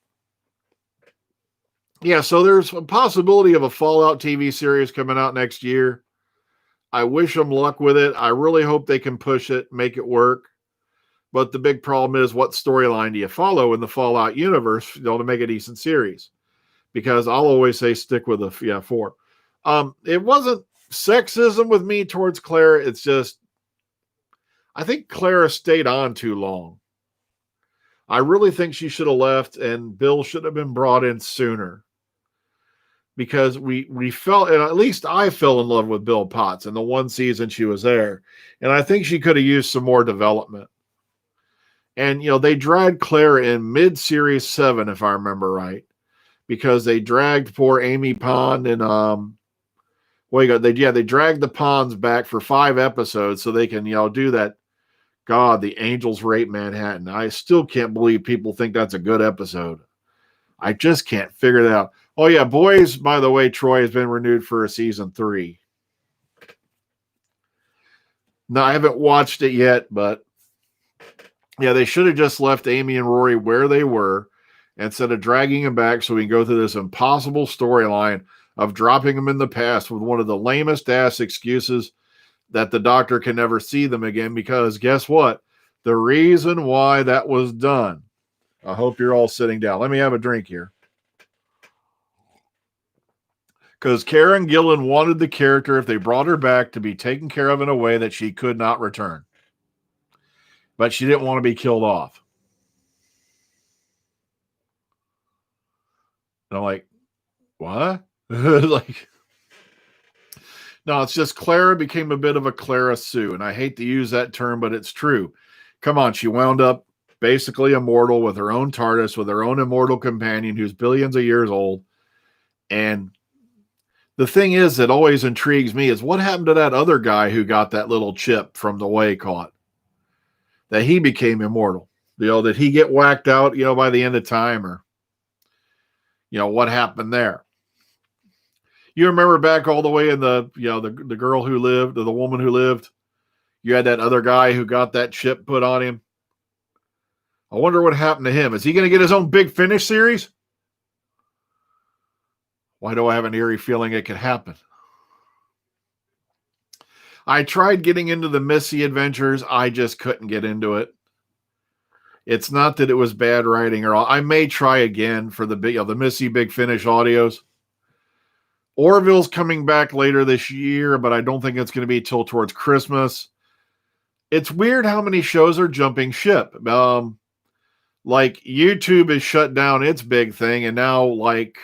yeah, so there's a possibility of a Fallout TV series coming out next year. I wish them luck with it. I really hope they can push it, make it work. But the big problem is, what storyline do you follow in the Fallout universe, to make a decent series? Because I'll always say stick with the 4. It wasn't sexism with me towards Clara. It's just I think Clara stayed on too long. I really think she should have left, and Bill should have been brought in sooner. Because we felt, and at least I fell in love with Bill Potts in the one season she was there. And I think she could have used some more development. And, they dragged Claire in mid-series 7, if I remember right, because they dragged poor Amy Pond and, they dragged the Ponds back for 5 episodes so they can, do that. God, the Angels Rape Manhattan. I still can't believe people think that's a good episode. I just can't figure that out. Oh, yeah, Boys, by the way, Troy has been renewed for a season 3. No, I haven't watched it yet, but yeah, they should have just left Amy and Rory where they were instead of dragging them back so we can go through this impossible storyline of dropping them in the past with one of the lamest ass excuses that the Doctor can never see them again, because guess what? The reason why that was done. I hope you're all sitting down. Let me have a drink here. Because Karen Gillan wanted the character, if they brought her back, to be taken care of in a way that she could not return. But she didn't want to be killed off. And I'm like, what? No, it's just Clara became a bit of a Clara Sue. And I hate to use that term, but it's true. Come on, she wound up basically immortal with her own TARDIS, with her own immortal companion who's billions of years old. And the thing is that always intrigues me is what happened to that other guy who got that little chip from the way caught, that he became immortal. Did he get whacked out, by the end of time, or, what happened there? You remember back all the way in the girl who lived, or the woman who lived, you had that other guy who got that chip put on him. I wonder what happened to him. Is he going to get his own Big Finish series? Why do I have an eerie feeling it could happen? I tried getting into the Missy adventures. I just couldn't get into it. It's not that it was bad writing or all. I may try again for the Missy Big Finish audios. Orville's coming back later this year, but I don't think it's going to be till towards Christmas. It's weird how many shows are jumping ship. Like YouTube has shut down its big thing, and now like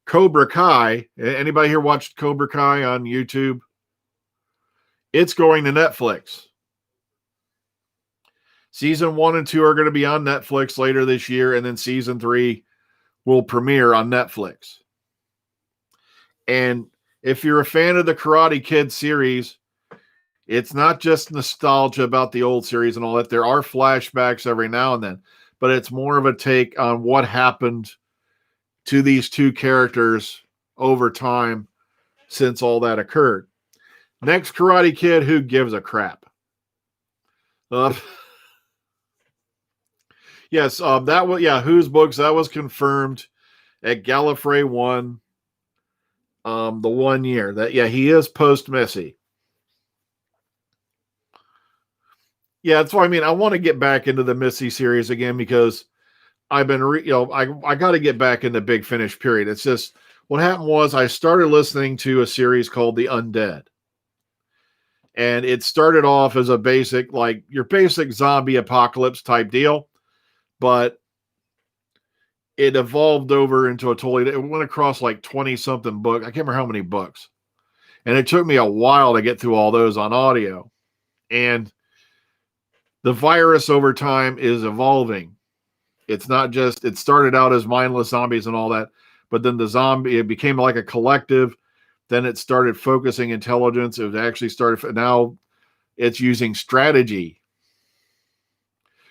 Cobra Kai. Anybody here watched Cobra Kai on YouTube? It's going to Netflix. Season 1 and 2 are going to be on Netflix later this year, and then season 3 will premiere on Netflix. And if you're a fan of the Karate Kid series, it's not just nostalgia about the old series and all that. There are flashbacks every now and then. but it's more of a take on what happened to these two characters over time since all that occurred. Next, Karate Kid, who gives a crap? Yes, that was, yeah, Who's Books, that was confirmed at Gallifrey 1, the 1 year. That, yeah, he is post-Missy. Yeah, that's what I mean. I want to get back into the Missy series again because I've been, I got to get back in the Big Finish period. It's just, what happened was I started listening to a series called The Undead. And it started off as a basic, like your basic zombie apocalypse type deal, but it evolved over into a totally, it went across like 20 something books. I can't remember how many books. And it took me a while to get through all those on audio. And the virus over time is evolving. It's not just, it started out as mindless zombies and all that, but then it became like a collective. Then it started focusing intelligence. It actually started, now it's using strategy.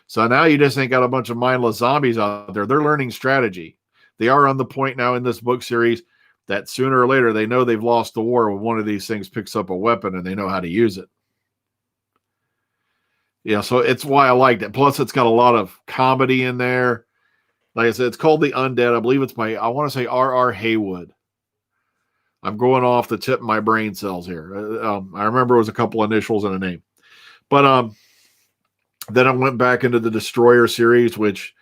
So now you just ain't got a bunch of mindless zombies out there. They're learning strategy. They are on the point now in this book series that sooner or later they know they've lost the war when one of these things picks up a weapon and they know how to use it. Yeah, so it's why I liked it. Plus, it's got a lot of comedy in there. Like I said, it's called The Undead. I believe it's I want to say R.R. Haywood. I'm going off the tip of my brain cells here. I remember it was a couple initials and a name. But then I went back into the Destroyer series, which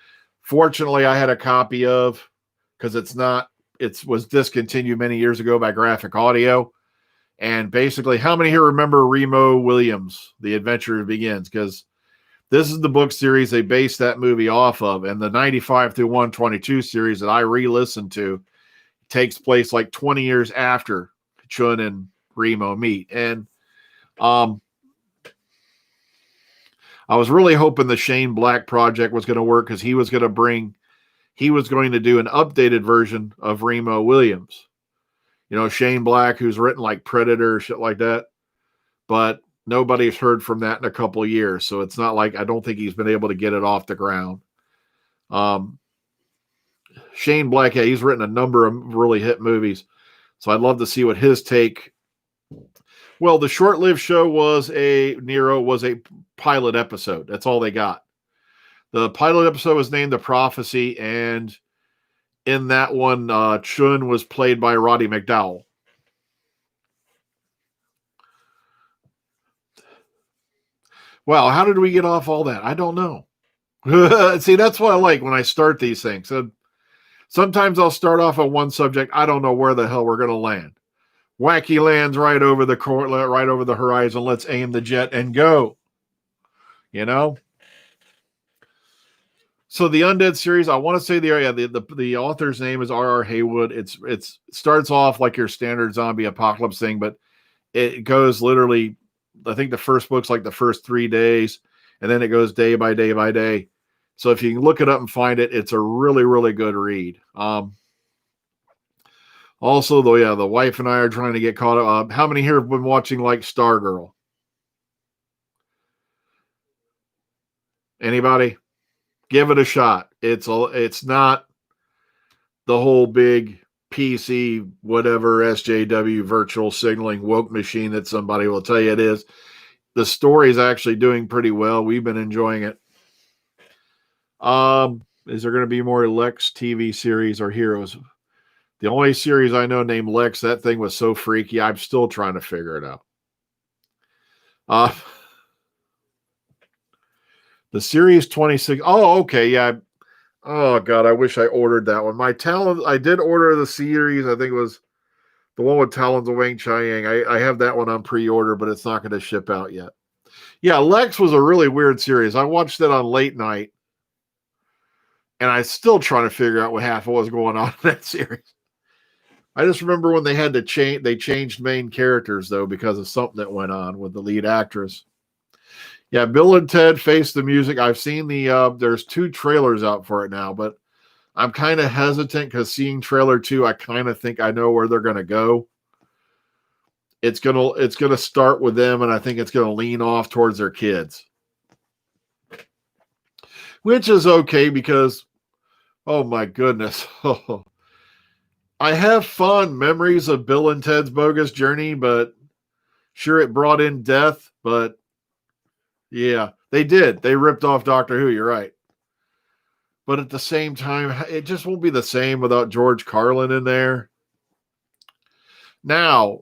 fortunately I had a copy of because it was discontinued many years ago by Graphic Audio. And basically, how many here remember Remo Williams, The Adventure Begins? Because this is the book series they based that movie off of. And the 95 through 122 series that I re-listened to takes place like 20 years after Chun and Remo meet. And I was really hoping the Shane Black project was going to work because he was going to do an updated version of Remo Williams. You know, Shane Black, who's written like Predator, shit like that. But nobody's heard from that in a couple of years. So it's not like, I don't think he's been able to get it off the ground. Shane Black, yeah, he's written a number of really hit movies. So I'd love to see what his take. Well, the short-lived show was a pilot episode. That's all they got. The pilot episode was named The Prophecy, and in that one, Chun was played by Roddy McDowall. Wow, how did we get off all that? I don't know. See, that's what I like when I start these things. So sometimes I'll start off on one subject. I don't know where the hell we're going to land. Wacky lands right over the horizon. Let's aim the jet and go. You know? So the Undead series, I want to say the author's name is R.R. Haywood. It starts off like your standard zombie apocalypse thing, but it goes literally, I think the first book's like the first 3 days, and then it goes day by day by day. So if you can look it up and find it, it's a really, really good read. Also, though, yeah, the wife and I are trying to get caught up. How many here have been watching like Stargirl? Anybody? Give it a shot. It's not the whole big PC, whatever, SJW virtual signaling woke machine that somebody will tell you it is. The story is actually doing pretty well. We've been enjoying it. Is there going to be more Lex TV series or Heroes? The only series I know named Lex, that thing was so freaky. I'm still trying to figure it out. The series 26. Oh, okay. Yeah. Oh, God. I wish I ordered that one. I did order the series. I think it was the one with Talons of Wang Chiang. I have that one on pre-order, but it's not going to ship out yet. Yeah. Lex was a really weird series. I watched it on late night, and I'm still trying to figure out what half of what was going on in that series. I just remember when they had to change, they changed main characters, though, because of something that went on with the lead actress. Yeah, Bill and Ted Face the Music. I've seen there's 2 trailers out for it now, but I'm kind of hesitant because seeing trailer 2, I kind of think I know where they're going to go. It's gonna start with them, and I think it's going to lean off towards their kids. which is okay because, oh my goodness. I have fond memories of Bill and Ted's Bogus Journey, but sure, it brought in death, but yeah, they did. They ripped off Doctor Who, you're right. But at the same time, it just won't be the same without George Carlin in there. Now,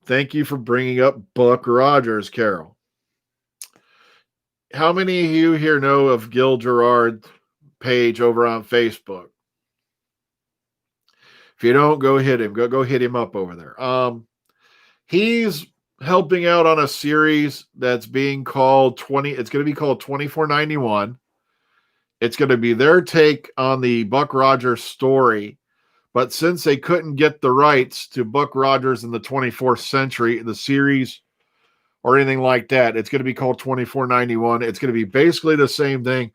thank you for bringing up Buck Rogers, Carol. How many of you here know of Gil Gerard's page over on Facebook? If you don't, go hit him. Go hit him up over there. He's helping out on a series that's being called it's going to be called 2491. It's going to be their take on the Buck Rogers story. But since they couldn't get the rights to Buck Rogers in the 24th century, the series or anything like that, it's going to be called 2491. It's going to be basically the same thing,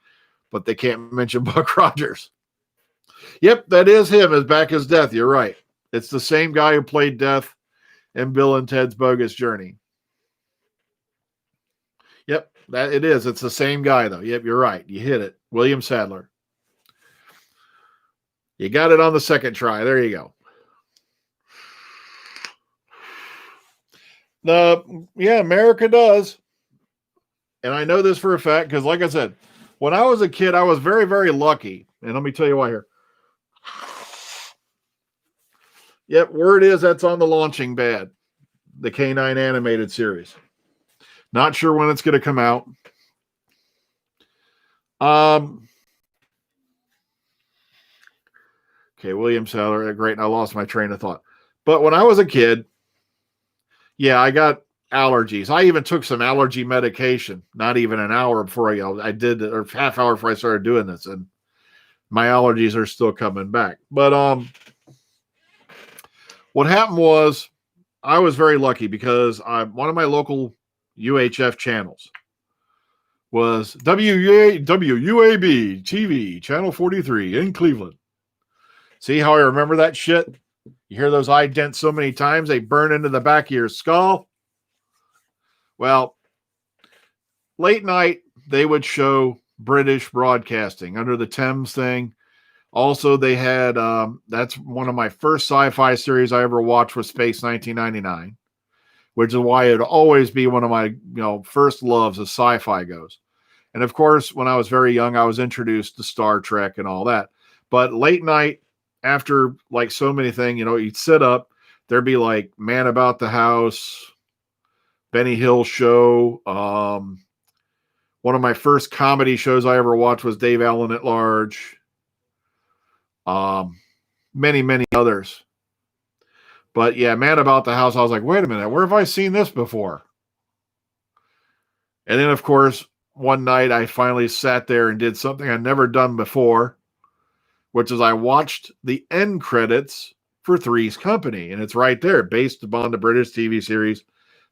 but they can't mention Buck Rogers. Yep, that is him as back as Death. You're right. It's the same guy who played Death in Bill and Ted's Bogus Journey. Yep, that it is. It's the same guy, though. Yep, you're right. You hit it. William Sadler. You got it on the second try. There you go. Yeah, America does. And I know this for a fact because, like I said, when I was a kid, I was very, very lucky. And let me tell you why here. Yep, word is that's on the launching pad. The K9 animated series. Not sure when it's going to come out. Okay, William Sadler, great. And I lost my train of thought. But when I was a kid, yeah, I got allergies. I even took some allergy medication, not even an hour before I did it, or half hour before I started doing this. And my allergies are still coming back. But what happened was I was very lucky because one of my local UHF channels was WUAB TV, Channel 43 in Cleveland. See how I remember that shit? You hear those idents so many times, they burn into the back of your skull. Well, late night, they would show British broadcasting under the Thames thing. Also, they had, that's one of my first sci-fi series I ever watched was Space 1999, which is why it'd always be one of my, first loves as sci-fi goes. And of course, when I was very young, I was introduced to Star Trek and all that. But late night, after like so many things, you'd sit up, there'd be like Man About the House, Benny Hill Show. One of my first comedy shows I ever watched was Dave Allen at Large. Many, many others. But yeah, Man About the House, I was like, wait a minute, where have I seen this before? And then, of course, one night I finally sat there and did something I'd never done before, which is I watched the end credits for Three's Company. And it's right there, based upon the British TV series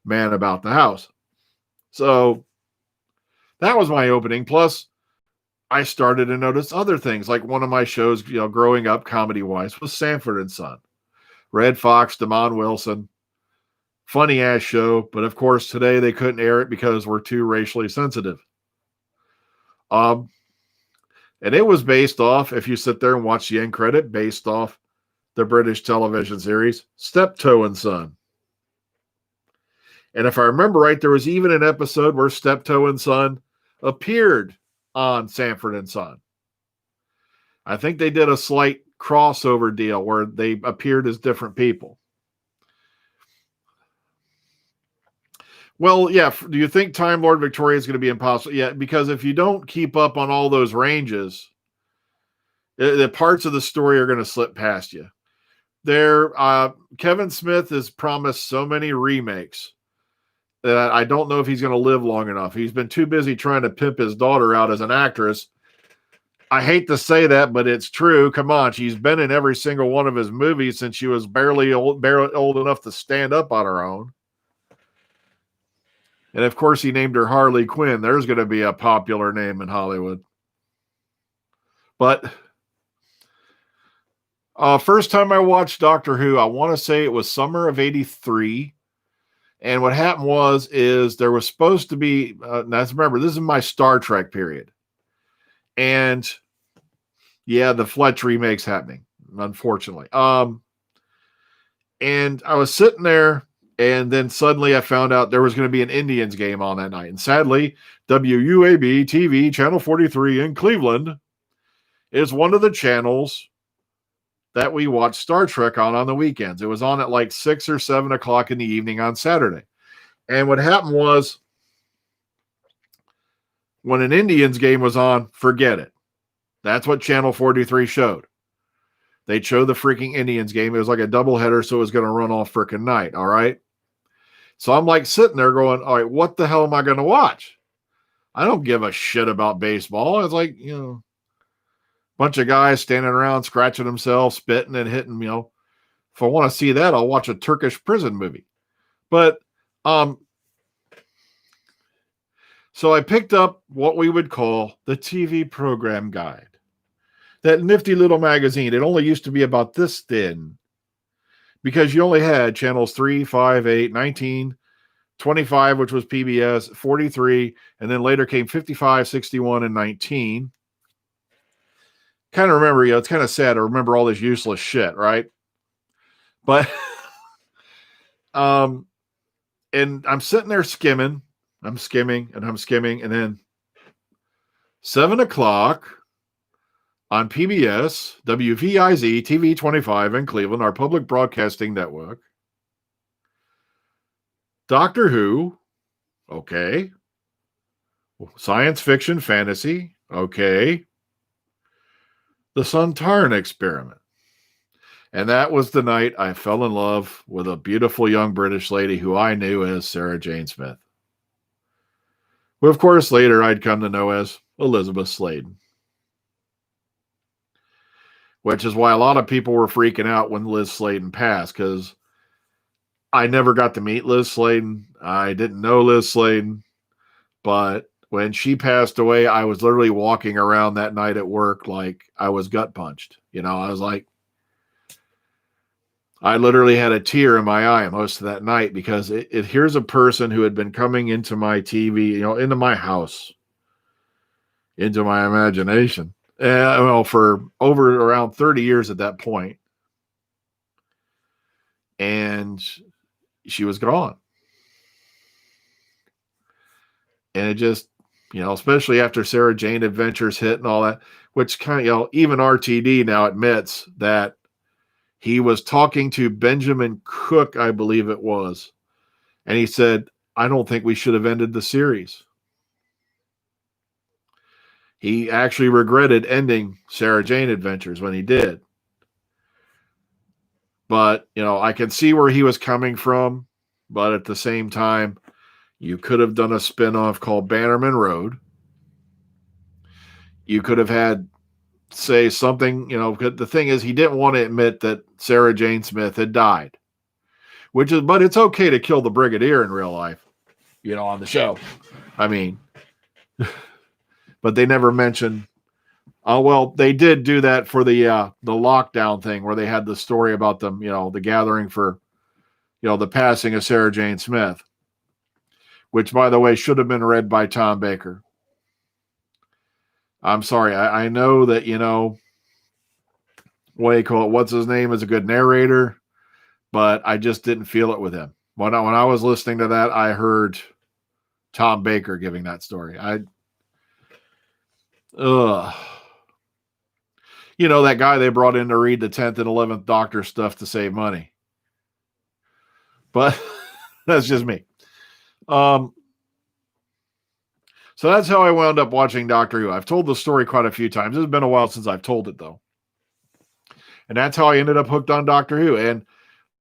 Man About the House. So that was my opening. Plus, I started to notice other things. Like one of my shows, growing up comedy-wise, was Sanford and Son. Red Fox, Damon Wilson. Funny-ass show. But, of course, today they couldn't air it because we're too racially sensitive. And it was based off, if you sit there and watch the end credit, based off the British television series, Steptoe and Son. And if I remember right, there was even an episode where Steptoe and Son appeared on Sanford and Son. I think they did a slight crossover deal where they appeared as different people. Well, yeah. Do you think Time Lord Victoria is going to be impossible? Yeah, because if you don't keep up on all those ranges, the parts of the story are going to slip past you. Kevin Smith has promised so many remakes that I don't know if he's going to live long enough. He's been too busy trying to pimp his daughter out as an actress. I hate to say that, but it's true. Come on. She's been in every single one of his movies since she was barely old enough to stand up on her own. And of course, he named her Harley Quinn. There's going to be a popular name in Hollywood. But first time I watched Doctor Who, I want to say it was summer of '83. And what happened is there was supposed to be, now remember, this is my Star Trek period. And yeah, the Fletch remake's happening, unfortunately. And I was sitting there, and then suddenly I found out there was going to be an Indians game on that night. And sadly, WUAB TV, Channel 43 in Cleveland, is one of the channels that we watch Star Trek on the weekends. It was on at like 6 or 7 o'clock in the evening on Saturday. And what happened was, when an Indians game was on, forget it. That's what Channel 43 showed. They'd show the freaking Indians game. It was like a doubleheader, so it was going to run all freaking night, all right? So I'm like sitting there going, all right, what the hell am I going to watch? I don't give a shit about baseball. It's like, bunch of guys standing around scratching themselves, spitting and hitting, If I want to see that, I'll watch a Turkish prison movie. But so I picked up what we would call the TV program guide. That nifty little magazine. It only used to be about this thin, because you only had channels 3, 5, 8, 19, 25, which was PBS, 43, and then later came 55, 61, and 19. Kind of remember, it's kind of sad to remember all this useless shit, right? But, and I'm sitting there skimming. I'm skimming, and then 7 o'clock on PBS, WVIZ, TV 25 in Cleveland, our public broadcasting network. Doctor Who, okay. Science fiction, fantasy, okay. The Sontaran Experiment. And that was the night I fell in love with a beautiful young British lady who I knew as Sarah Jane Smith, who, of course, later I'd come to know as Elizabeth Sladen. Which is why a lot of people were freaking out when Liz Sladen passed, because I never got to meet Liz Sladen. I didn't know Liz Sladen. But when she passed away, I was literally walking around that night at work like I was gut punched. I was like, I literally had a tear in my eye most of that night, because here's a person who had been coming into my TV, into my house, into my imagination. For over around 30 years at that point. And she was gone. And it just, especially after Sarah Jane Adventures hit and all that, which kind of, even RTD now admits that he was talking to Benjamin Cook, I believe it was. And he said, I don't think we should have ended the series. He actually regretted ending Sarah Jane Adventures when he did. But, I can see where he was coming from. But at the same time, you could have done a spinoff called Bannerman Road. You could have had, say, something, the thing is, he didn't want to admit that Sarah Jane Smith had died. But it's okay to kill the Brigadier in real life, on the show. I mean... But they never mentioned. They did do that for the lockdown thing, where they had the story about them, the gathering for, the passing of Sarah Jane Smith, which, by the way, should have been read by Tom Baker. I'm sorry. I know that, what do you call it? What's his name is a good narrator, but I just didn't feel it with him. When I was listening to that, I heard Tom Baker giving that story. That guy they brought in to read the 10th and 11th Doctor stuff to save money. But that's just me. So that's how I wound up watching Doctor Who. I've told the story quite a few times. It's been a while since I've told it, though. And that's how I ended up hooked on Doctor Who. And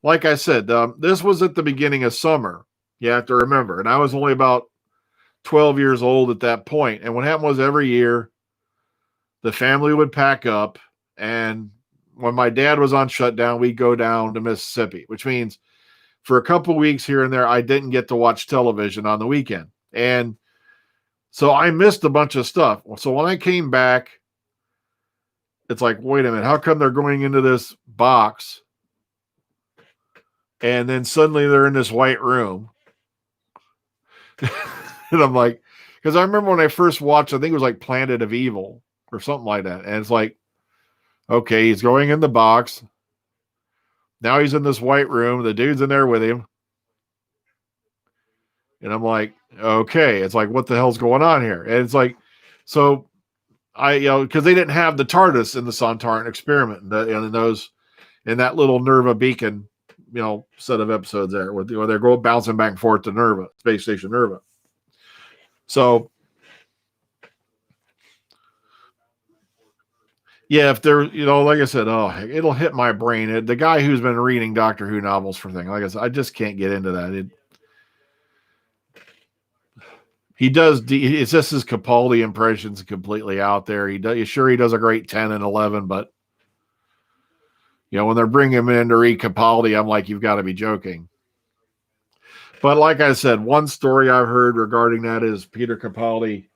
like I said, this was at the beginning of summer. You have to remember. And I was only about 12 years old at that point. And what happened was, every year, the family would pack up, and when my dad was on shutdown, we'd go down to Mississippi, which means for a couple weeks here and there, I didn't get to watch television on the weekend. And so I missed a bunch of stuff. So when I came back, it's like, wait a minute, how come they're going into this box and then suddenly they're in this white room? And I'm like, because I remember when I first watched, I think it was like Planet of Evil, or something like that. And it's like, okay, he's going in the box. Now he's in this white room. The dude's in there with him. And I'm like, okay. It's like, what the hell's going on here? And it's like, so because they didn't have the TARDIS in the Sontaran experiment in that little Nerva beacon, set of episodes there where they're going bouncing back and forth to Nerva, Space Station Nerva. So, yeah, if they're, like I said, it'll hit my brain. The guy who's been reading Doctor Who novels for things, like I said, I just can't get into that. He does. It's just his Capaldi impressions completely out there. He does a great 10 and 11, but when they're bringing him in to read Capaldi, I'm like, you've got to be joking. But like I said, one story I've heard regarding that is Peter Capaldi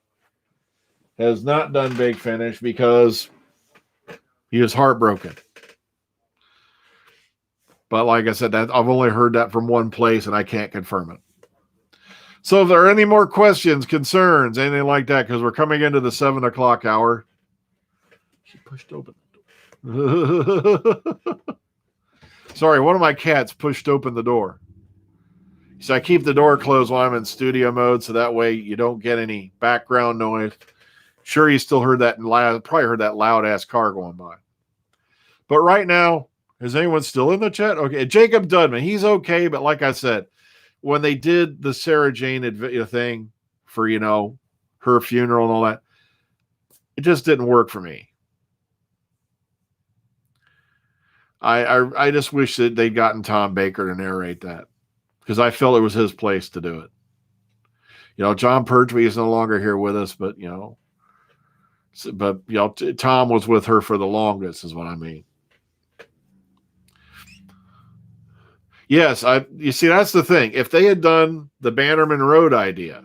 has not done Big Finish because he was heartbroken. But like I said, that I've only heard that from one place, and I can't confirm it. So if there are any more questions, concerns, anything like that, because we're coming into the 7 o'clock hour. She pushed open the door. Sorry, one of my cats pushed open the door. So I keep the door closed while I'm in studio mode, so that way you don't get any background noise. Sure, you still heard that probably heard that loud ass car going by. But right now, is anyone still in the chat? Okay, Jacob Dudman, he's okay, but like I said, when they did the Sarah Jane thing for, her funeral and all that, it just didn't work for me. I just wish that they'd gotten Tom Baker to narrate that because I felt it was his place to do it. John Pertwee is no longer here with us, but, Tom was with her for the longest is what I mean. Yes, you see, that's the thing. If they had done the Bannerman Road idea,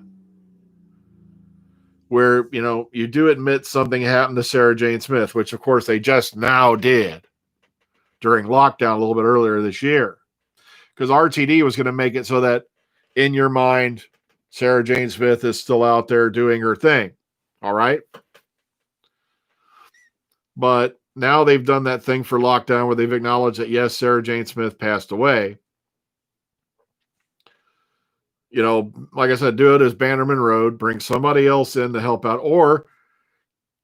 where, you do admit something happened to Sarah Jane Smith, which, of course, they just now did during lockdown a little bit earlier this year, because RTD was going to make it so that in your mind, Sarah Jane Smith is still out there doing her thing. All right. But now they've done that thing for lockdown where they've acknowledged that, yes, Sarah Jane Smith passed away. Like I said, do it as Bannerman Road, bring somebody else in to help out, or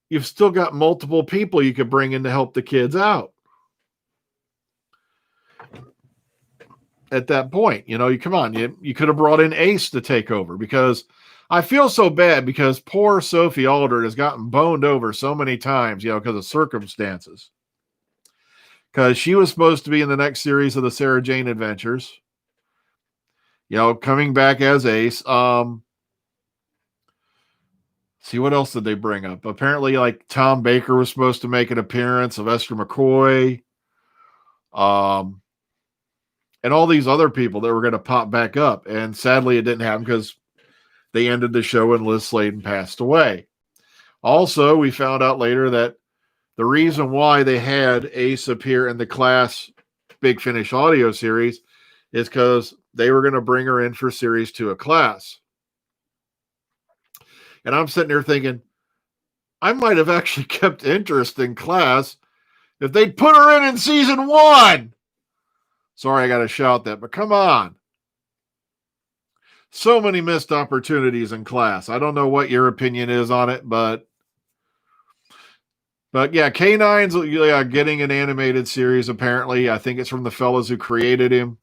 you've still got multiple people you could bring in to help the kids out. At that point, you come on, you could have brought in Ace to take over, because I feel so bad because poor Sophie Aldred has gotten boned over so many times, because of circumstances. Because she was supposed to be in the next series of the Sarah Jane Adventures. Coming back as Ace. See, what else did they bring up? Apparently, like, Tom Baker was supposed to make an appearance of Esther McCoy. And all these other people that were going to pop back up. And sadly, it didn't happen because they ended the show when Liz Sladen passed away. Also, we found out later that the reason why they had Ace appear in the Class Big Finish audio series is because they were going to bring her in for series 2 of Class. And I'm sitting there thinking, I might have actually kept interest in Class if they'd put her in season 1. Sorry, I got to shout that, but come on. So many missed opportunities in Class. I don't know what your opinion is on it, but yeah, K9's getting an animated series, apparently. I think it's from the fellas who created him.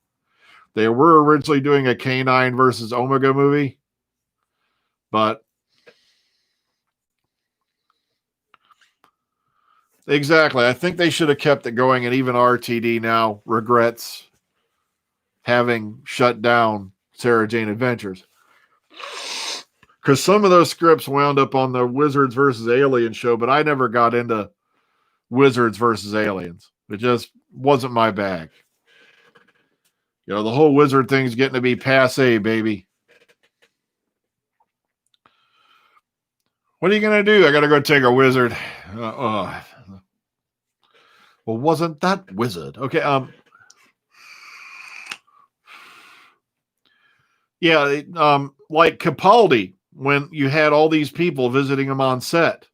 They were originally doing a K9 versus Omega movie, but exactly. I think they should have kept it going, and even RTD now regrets having shut down Sarah Jane Adventures. Because some of those scripts wound up on the Wizards versus Aliens show, but I never got into Wizards versus Aliens. It just wasn't my bag. The whole wizard thing's getting to be passe, baby. What are you going to do? I got to go take a wizard. Well, wasn't that wizard? Okay. Yeah. Like Capaldi, when you had all these people visiting him on set.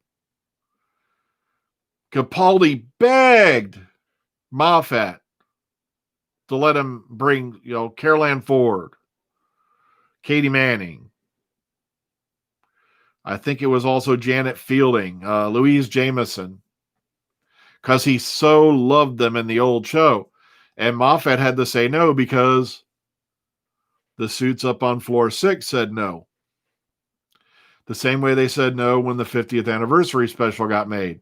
Capaldi begged Moffat to let him bring, Carol Ann Ford, Katie Manning. I think it was also Janet Fielding, Louise Jameson, because he so loved them in the old show. And Moffat had to say no because the suits up on floor 6 said no. The same way they said no when the 50th anniversary special got made.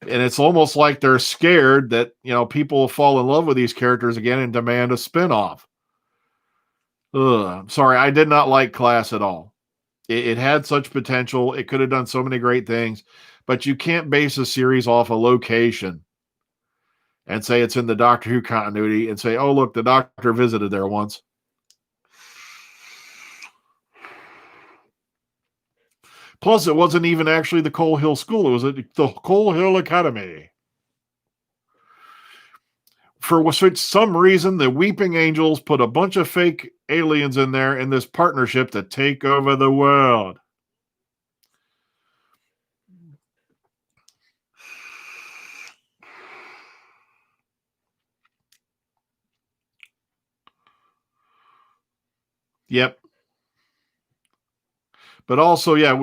And it's almost like they're scared that, people will fall in love with these characters again and demand a spinoff. I'm sorry, I did not like Class at all. It had such potential. It could have done so many great things, but you can't base a series off a location and say it's in the Doctor Who continuity and say, oh, look, the Doctor visited there once. Plus, it wasn't even actually the Coal Hill School. It was the Coal Hill Academy. For some reason, the Weeping Angels put a bunch of fake aliens in there in this partnership to take over the world. Yep. But also, yeah,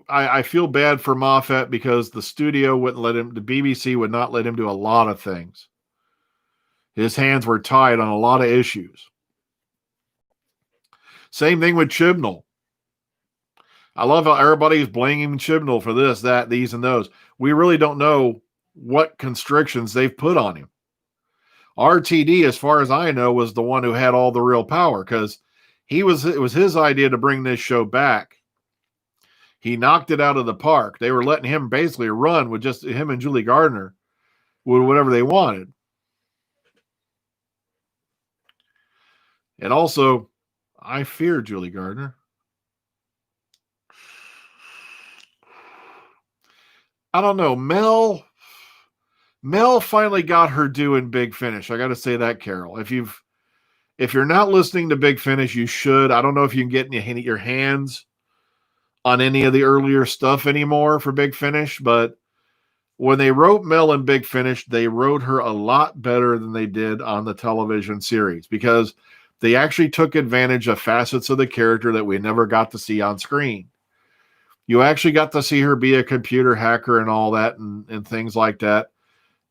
I feel bad for Moffat because the studio wouldn't let him, the BBC would not let him do a lot of things. His hands were tied on a lot of issues. Same thing with Chibnall. I love how everybody's blaming Chibnall for this, that, these, and those. We really don't know what constrictions they've put on him. RTD, as far as I know, was the one who had all the real power because it was his idea to bring this show back. He knocked it out of the park. They were letting him basically run with just him and Julie Gardner with whatever they wanted. And also, I fear Julie Gardner. I don't know. Mel finally got her due in Big Finish. I got to say that, Carol. If you're not listening to Big Finish, you should. I don't know if you can get your hands on any of the earlier stuff anymore for Big Finish, but when they wrote Mel in Big Finish, they wrote her a lot better than they did on the television series because they actually took advantage of facets of the character that we never got to see on screen. You actually got to see her be a computer hacker and all that and things like that,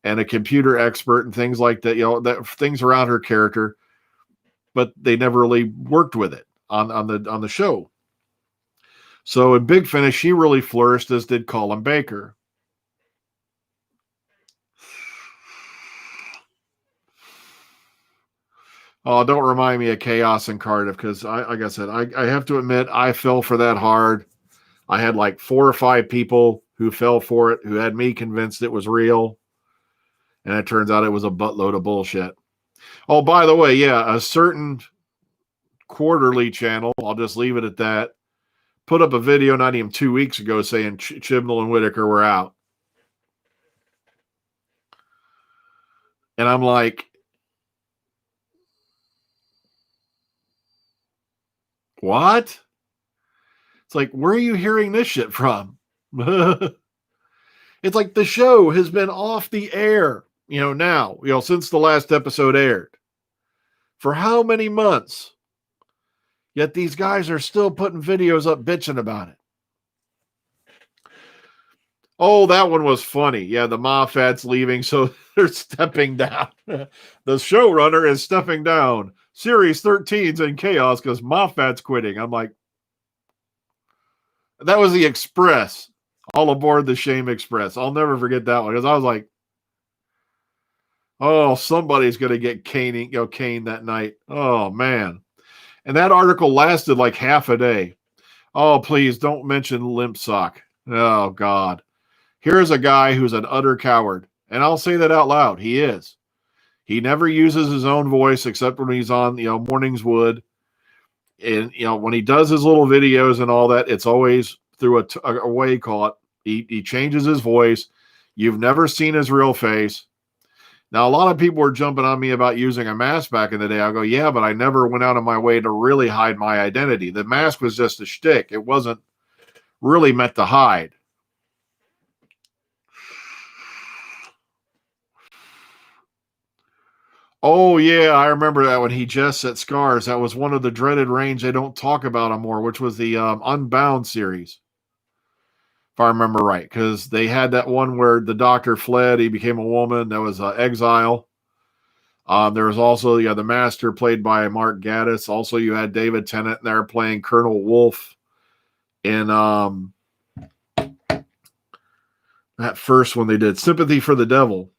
and a computer expert and things like that, that things around her character, but they never really worked with it on the show. So in Big Finish, she really flourished, as did Colin Baker. Oh, don't remind me of Chaos in Cardiff because, like I said, I have to admit I fell for that hard. I had like 4 or 5 people who fell for it, who had me convinced it was real. And it turns out it was a buttload of bullshit. Oh, by the way, yeah, a certain quarterly channel, I'll just leave it at that, put up a video not even 2 weeks ago saying Chibnall and Whittaker were out. And I'm like, what? It's like, where are you hearing this shit from? It's like the show has been off the air, now, since the last episode aired. For how many months? Yet these guys are still putting videos up bitching about it. Oh, that one was funny. Yeah, the Moffat's leaving, so they're stepping down. The showrunner is stepping down. Series 13's in chaos because Moffat's quitting. I'm like, that was the Express. All aboard the Shame Express. I'll never forget that one because I was like, oh, somebody's going to get caned that night. Oh, man. And that article lasted like half a day. Oh, please don't mention Limp Sock. Oh, God. Here's a guy who's an utter coward. And I'll say that out loud. He is. He never uses his own voice except when he's on, Mornings Wood. And, when he does his little videos and all that, it's always through a way call it. He changes his voice. You've never seen his real face. Now, a lot of people were jumping on me about using a mask back in the day. I go, yeah, but I never went out of my way to really hide my identity. The mask was just a shtick. It wasn't really meant to hide. Oh, yeah, I remember that when he jests at Scars. That was one of the dreaded range they don't talk about anymore, which was the Unbound series, if I remember right. Because they had that one where the Doctor fled, he became a woman. That was Exile. There was also the Master played by Mark Gatiss. Also, you had David Tennant there playing Colonel Wolf in that first one they did, Sympathy for the Devil,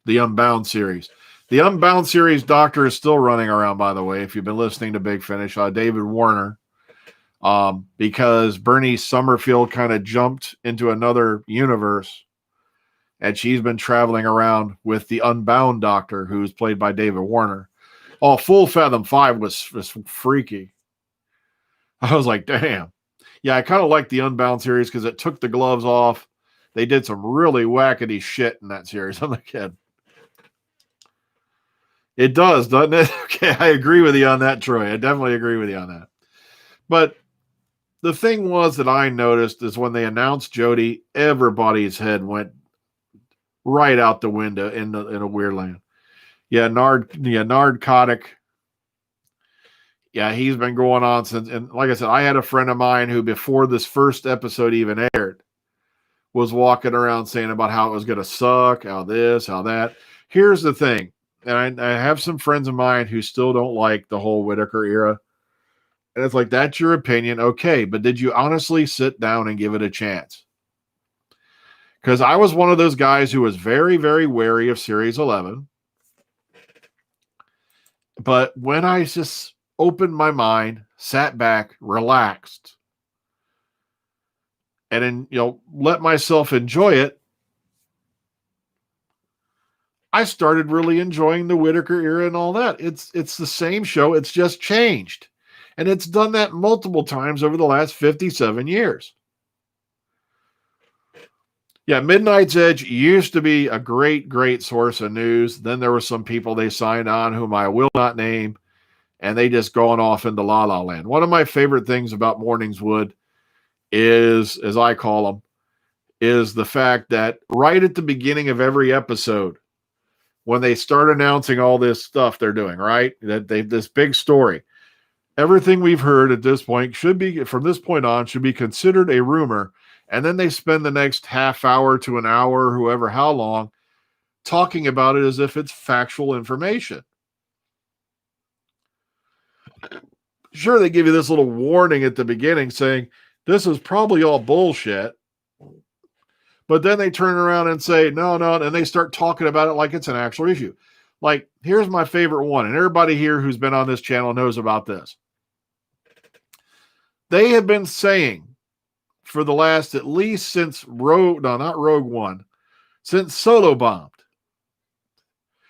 the Unbound series. The Unbound series Doctor is still running around, by the way, if you've been listening to Big Finish, David Warner, because Bernie Summerfield kind of jumped into another universe, and she's been traveling around with the Unbound Doctor, who's played by David Warner. Oh, Full Fathom 5 was freaky. I was like, damn. Yeah, I kind of like the Unbound series because it took the gloves off. They did some really wackety shit in that series. I'm like, kid. It does, doesn't it? Okay, I agree with you on that, Troy. I definitely agree with you on that. But the thing was that I noticed is when they announced Jodie, everybody's head went right out the window in a weird land. Yeah, Nard Kotick. Yeah, he's been going on since. And like I said, I had a friend of mine who, before this first episode even aired, was walking around saying about how it was going to suck, how this, how that. Here's the thing. And I have some friends of mine who still don't like the whole Whittaker era. And it's like, that's your opinion. Okay. But did you honestly sit down and give it a chance? Because I was one of those guys who was very, very wary of Series 11. But when I just opened my mind, sat back, relaxed, and then, let myself enjoy it, I started really enjoying the Whittaker era and all that. It's the same show. It's just changed. And it's done that multiple times over the last 57 years. Yeah, Midnight's Edge used to be a great, great source of news. Then there were some people they signed on whom I will not name, and they just gone off into La La Land. One of my favorite things about Morningswood is, as I call them, is the fact that right at the beginning of every episode, when they start announcing all this stuff they're doing, right? That this big story. Everything we've heard at this point should be, from this point on, should be considered a rumor. And then they spend the next half hour to an hour, whoever, how long, talking about it as if it's factual information. Sure, they give you this little warning at the beginning saying, this is probably all bullshit. But then they turn around and say, no, and they start talking about it like it's an actual issue. Like, here's my favorite one, and everybody here who's been on this channel knows about this. They have been saying for the last, at least since not Rogue One, since Solo bombed.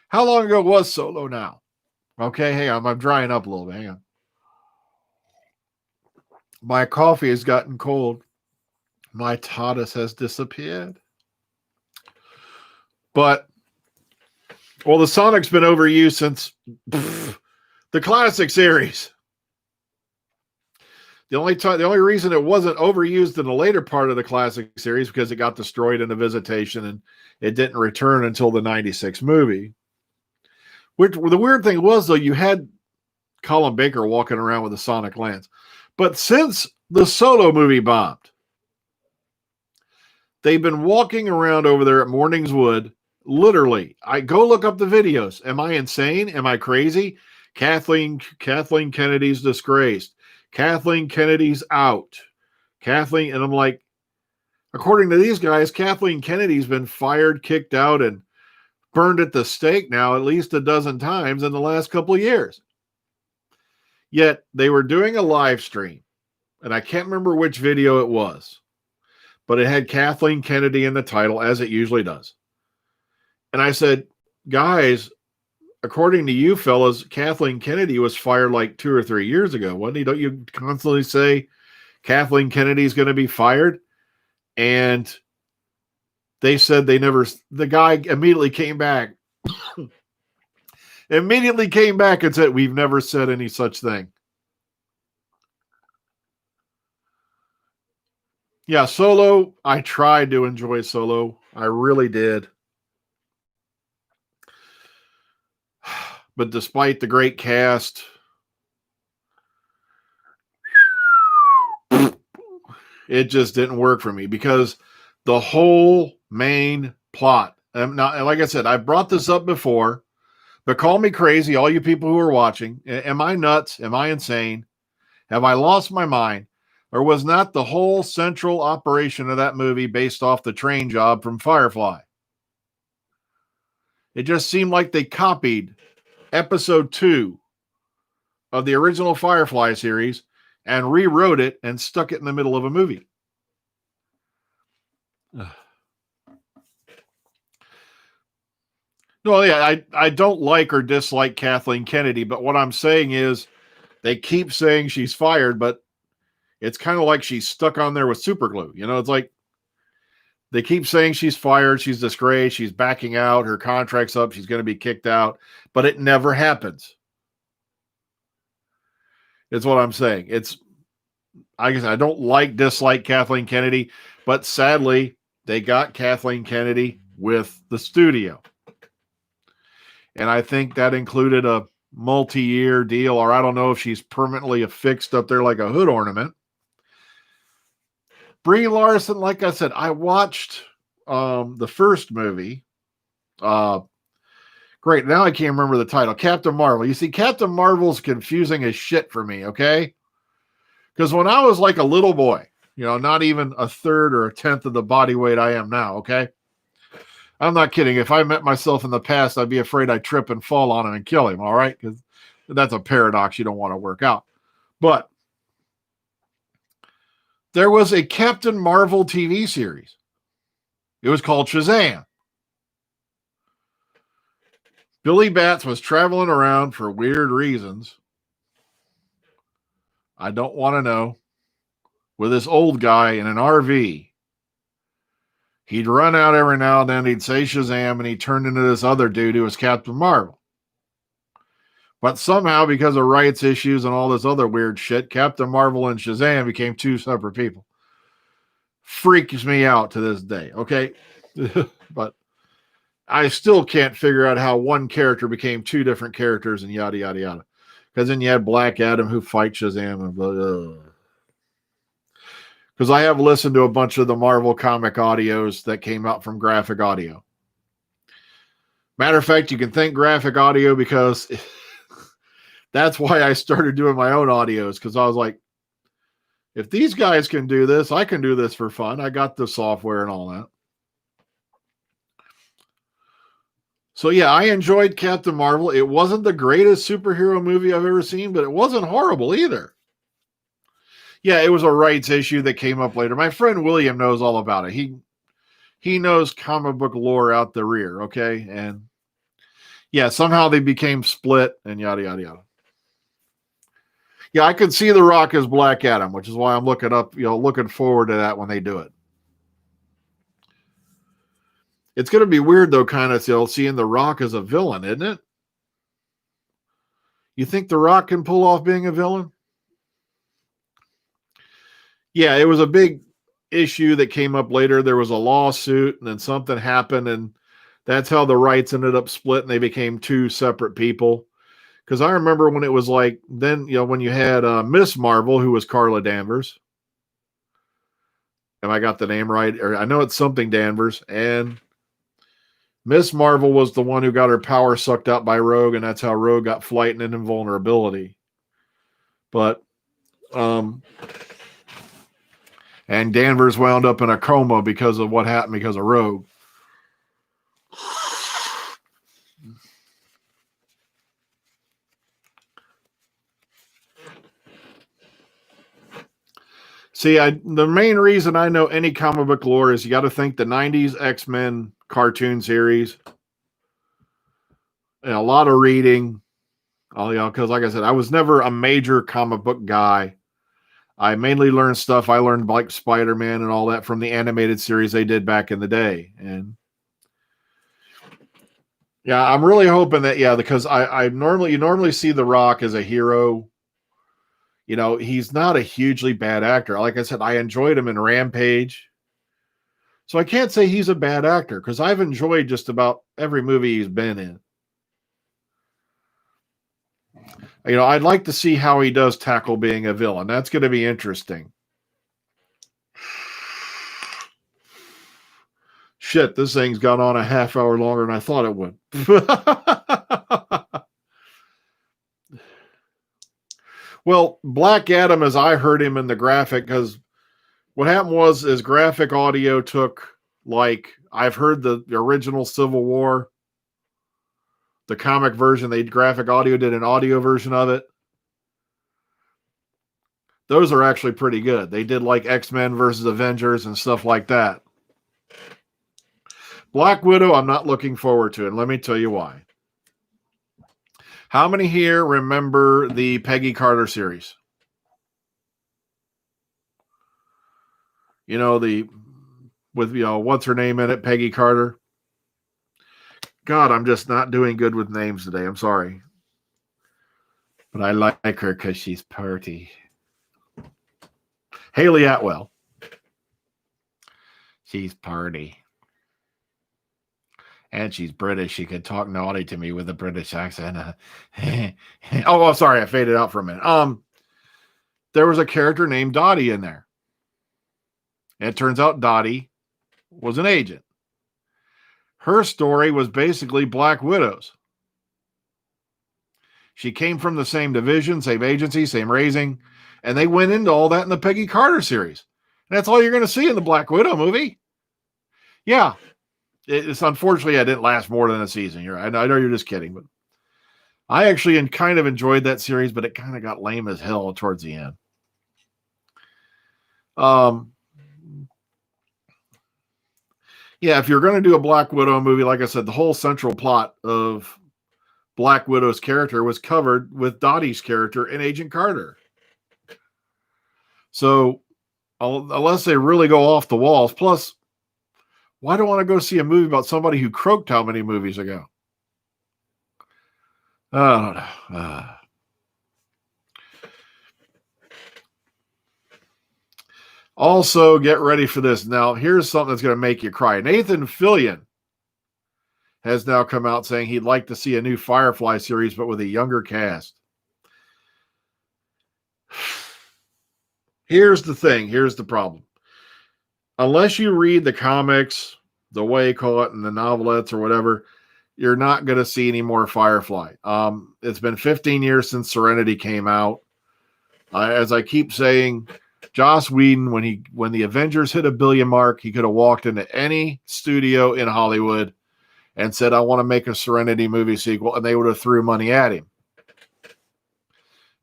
How long ago was Solo now? Okay, hang on, I'm drying up a little bit. Hang on. My coffee has gotten cold. My TARDIS has disappeared. But, well, the Sonic's been overused since the classic series. The only reason it wasn't overused in the later part of the classic series because it got destroyed in the Visitation and it didn't return until the 96 movie. Which, the weird thing was, though, you had Colin Baker walking around with a Sonic lance. But since the Solo movie bombed, they've been walking around over there at Morningswood. Literally, I go look up the videos. Am I insane? Am I crazy? Kathleen Kennedy's disgraced. Kathleen Kennedy's out. And I'm like, according to these guys, Kathleen Kennedy's been fired, kicked out, and burned at the stake now at least a dozen times in the last couple of years. Yet they were doing a live stream, and I can't remember which video it was, but it had Kathleen Kennedy in the title, as it usually does. And I said, guys, according to you fellas, Kathleen Kennedy was fired like 2 or 3 years ago. Don't you constantly say Kathleen Kennedy's going to be fired? And they said the guy immediately came back. And said, we've never said any such thing. Yeah, Solo, I tried to enjoy Solo. I really did. But despite the great cast, it just didn't work for me because the whole main plot. Now, like I said, I've brought this up before, but call me crazy, all you people who are watching. Am I nuts? Am I insane? Have I lost my mind? Or was not the whole central operation of that movie based off the train job from Firefly? It just seemed like they copied episode 2 of the original Firefly series and rewrote it and stuck it in the middle of a movie. No, yeah, I don't like or dislike Kathleen Kennedy, but what I'm saying is they keep saying she's fired, but it's kind of like she's stuck on there with super glue. You know, it's like they keep saying she's fired, she's disgraced, she's backing out, her contract's up, she's going to be kicked out, but it never happens. It's what I'm saying. It's, I guess I don't dislike Kathleen Kennedy, but sadly, they got Kathleen Kennedy with the studio. And I think that included a multi-year deal, or I don't know if she's permanently affixed up there like a hood ornament. Brie Larson, like I said, I watched the first movie. Great. Now I can't remember the title. Captain Marvel. You see, Captain Marvel's confusing as shit for me, okay? Because when I was like a little boy, you know, not even a third or a tenth of the body weight I am now, okay? I'm not kidding. If I met myself in the past, I'd be afraid I'd trip and fall on him and kill him, all right? Because that's a paradox you don't want to work out. But there was a Captain Marvel TV series. It was called Shazam. Billy Batts was traveling around for weird reasons. I don't want to know. With this old guy in an RV. He'd run out every now and then. He'd say Shazam, and he turned into this other dude who was Captain Marvel. But somehow, because of rights issues and all this other weird shit, Captain Marvel and Shazam became two separate people. Freaks me out to this day, okay? But I still can't figure out how one character became two different characters and yada, yada, yada. Because then you had Black Adam who fights Shazam and blah, blah. Because I have listened to a bunch of the Marvel comic audios that came out from Graphic Audio. Matter of fact, you can thank Graphic Audio because that's why I started doing my own audios. Because I was like, if these guys can do this, I can do this for fun. I got the software and all that. So yeah, I enjoyed Captain Marvel. It wasn't the greatest superhero movie I've ever seen, but it wasn't horrible either. Yeah, it was a rights issue that came up later. My friend William knows all about it. He knows comic book lore out the rear, okay? And yeah, somehow they became split and yada, yada, yada. Yeah, I could see The Rock as Black Adam, which is why I'm looking forward to that when they do it. It's going to be weird, though, kind of, seeing The Rock as a villain, isn't it? You think The Rock can pull off being a villain? Yeah, it was a big issue that came up later. There was a lawsuit, and then something happened, and that's how the rights ended up split, and they became two separate people. Because I remember when it was like, then, when you had Miss Marvel, who was Carla Danvers. Have I got the name right? Or I know it's something Danvers. And Miss Marvel was the one who got her power sucked out by Rogue, and that's how Rogue got flight and invulnerability. But, and Danvers wound up in a coma because of what happened because of Rogue. See, the main reason I know any comic book lore is you got to think the 90s X-Men cartoon series. And a lot of reading. Because like I said, I was never a major comic book guy. I mainly learned stuff. I learned like Spider-Man and all that from the animated series they did back in the day. And yeah, I'm really hoping that, because you normally see The Rock as a hero. He's not a hugely bad actor. Like I said, I enjoyed him in Rampage. So I can't say he's a bad actor because I've enjoyed just about every movie he's been in. I'd like to see how he does tackle being a villain. That's going to be interesting. Shit, this thing's gone on a half hour longer than I thought it would. Well, Black Adam, as I heard him in the graphic, because what happened was his graphic audio took, I've heard the original Civil War, the comic version, they graphic audio did an audio version of it. Those are actually pretty good. They did like X-Men versus Avengers and stuff like that. Black Widow, I'm not looking forward to, and let me tell you why. How many here remember the Peggy Carter series? With what's her name in it, Peggy Carter. God, I'm just not doing good with names today. I'm sorry. But I like her because she's pretty. Haley Atwell. She's pretty. And she's British. She could talk naughty to me with a British accent. Oh, sorry. I faded out for a minute. There was a character named Dottie in there. And it turns out Dottie was an agent. Her story was basically Black Widow's. She came from the same division, same agency, same raising, and they went into all that in the Peggy Carter series. And that's all you're going to see in the Black Widow movie. Yeah. It's unfortunately, it didn't last more than a season. I know you're just kidding, but I actually kind of enjoyed that series, but it kind of got lame as hell towards the end. Yeah, if you're going to do a Black Widow movie, like I said, the whole central plot of Black Widow's character was covered with Dottie's character in Agent Carter. So, unless they really go off the walls, plus, why do I want to go see a movie about somebody who croaked how many movies ago? I don't know. Also, get ready for this. Now, here's something that's going to make you cry. Nathan Fillion has now come out saying he'd like to see a new Firefly series, but with a younger cast. Here's the thing. Here's the problem. Unless you read the comics, the way you call it, and the novelettes or whatever, you're not going to see any more Firefly. It's been 15 years since Serenity came out. As I keep saying, Joss Whedon, when the Avengers hit $1 billion mark, he could have walked into any studio in Hollywood and said, I want to make a Serenity movie sequel, and they would have threw money at him.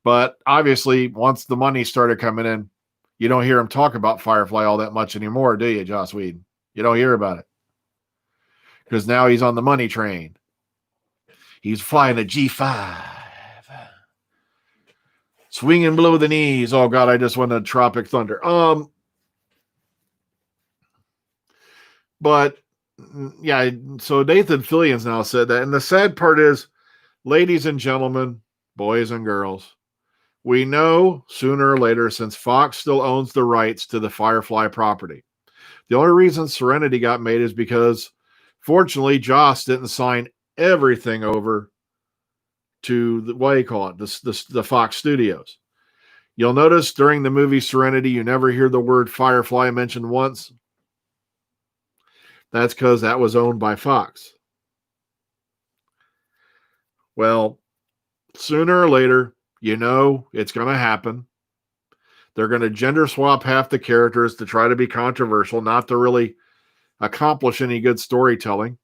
But obviously, once the money started coming in, you don't hear him talk about Firefly all that much anymore, do you, Joss Whedon? You don't hear about it. Because now he's on the money train. He's flying a G5. Swinging below the knees. Oh, God, I just went to Tropic Thunder. But, yeah, so Nathan Fillion's now said that. And the sad part is, ladies and gentlemen, boys and girls, we know sooner or later, since Fox still owns the rights to the Firefly property. The only reason Serenity got made is because, fortunately, Joss didn't sign everything over to the Fox Studios. You'll notice during the movie Serenity, you never hear the word Firefly mentioned once. That's because that was owned by Fox. Well, sooner or later, it's going to happen. They're going to gender swap half the characters to try to be controversial, not to really accomplish any good storytelling.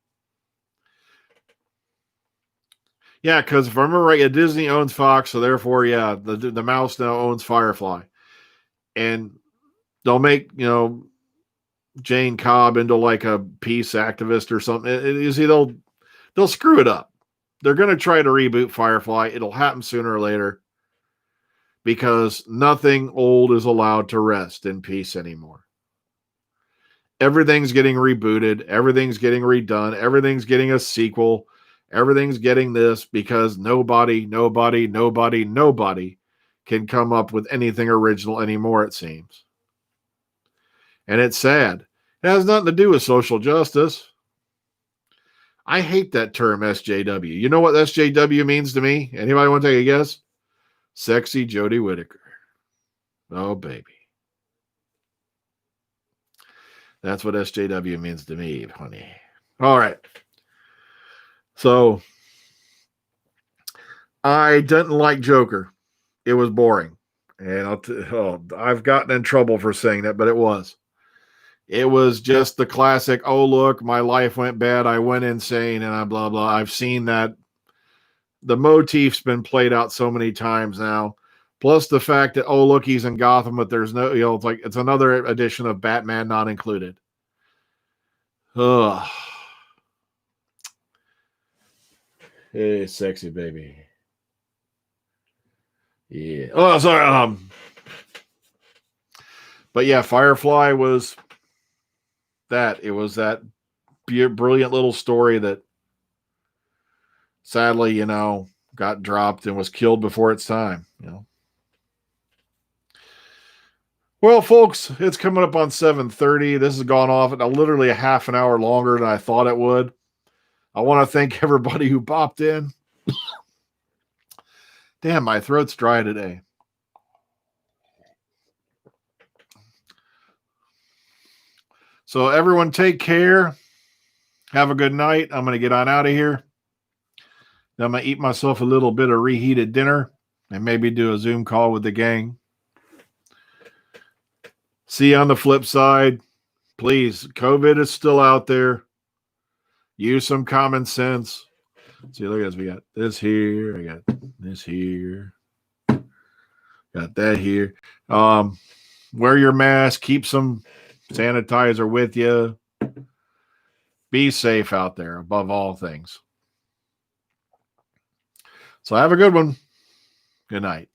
Yeah, because if I remember right, Disney owns Fox, so therefore, yeah, the mouse now owns Firefly. And they'll make, Jane Cobb into like a peace activist or something. They'll screw it up. They're going to try to reboot Firefly. It'll happen sooner or later because nothing old is allowed to rest in peace anymore. Everything's getting rebooted. Everything's getting redone. Everything's getting a sequel. Everything's getting this because nobody can come up with anything original anymore, it seems. And it's sad. It has nothing to do with social justice. I hate that term SJW. You know what SJW means to me? Anybody want to take a guess? Sexy Jodie Whittaker. Oh, baby. That's what SJW means to me, honey. All right. So I didn't like Joker. It was boring. And I've gotten in trouble for saying that, but it was. It was just the classic, oh, look, my life went bad. I went insane and I blah, blah. I've seen that. The motif's been played out so many times now. Plus the fact that, oh, look, he's in Gotham, but there's no, it's like it's another edition of Batman not included. Ugh. Hey, sexy baby. Yeah. Oh, sorry. But yeah, Firefly was that. It was that brilliant little story that sadly, got dropped and was killed before its time. Well, folks, it's coming up on 7:30. This has gone off at literally a half an hour longer than I thought it would. I want to thank everybody who popped in. Damn, my throat's dry today. So everyone take care. Have a good night. I'm going to get on out of here. Then I'm going to eat myself a little bit of reheated dinner and maybe do a Zoom call with the gang. See you on the flip side. Please, COVID is still out there. Use some common sense. See, look at this. We got this here. I got this here. Got that here. Wear your mask. Keep some sanitizer with you. Be safe out there above all things. So have a good one. Good night.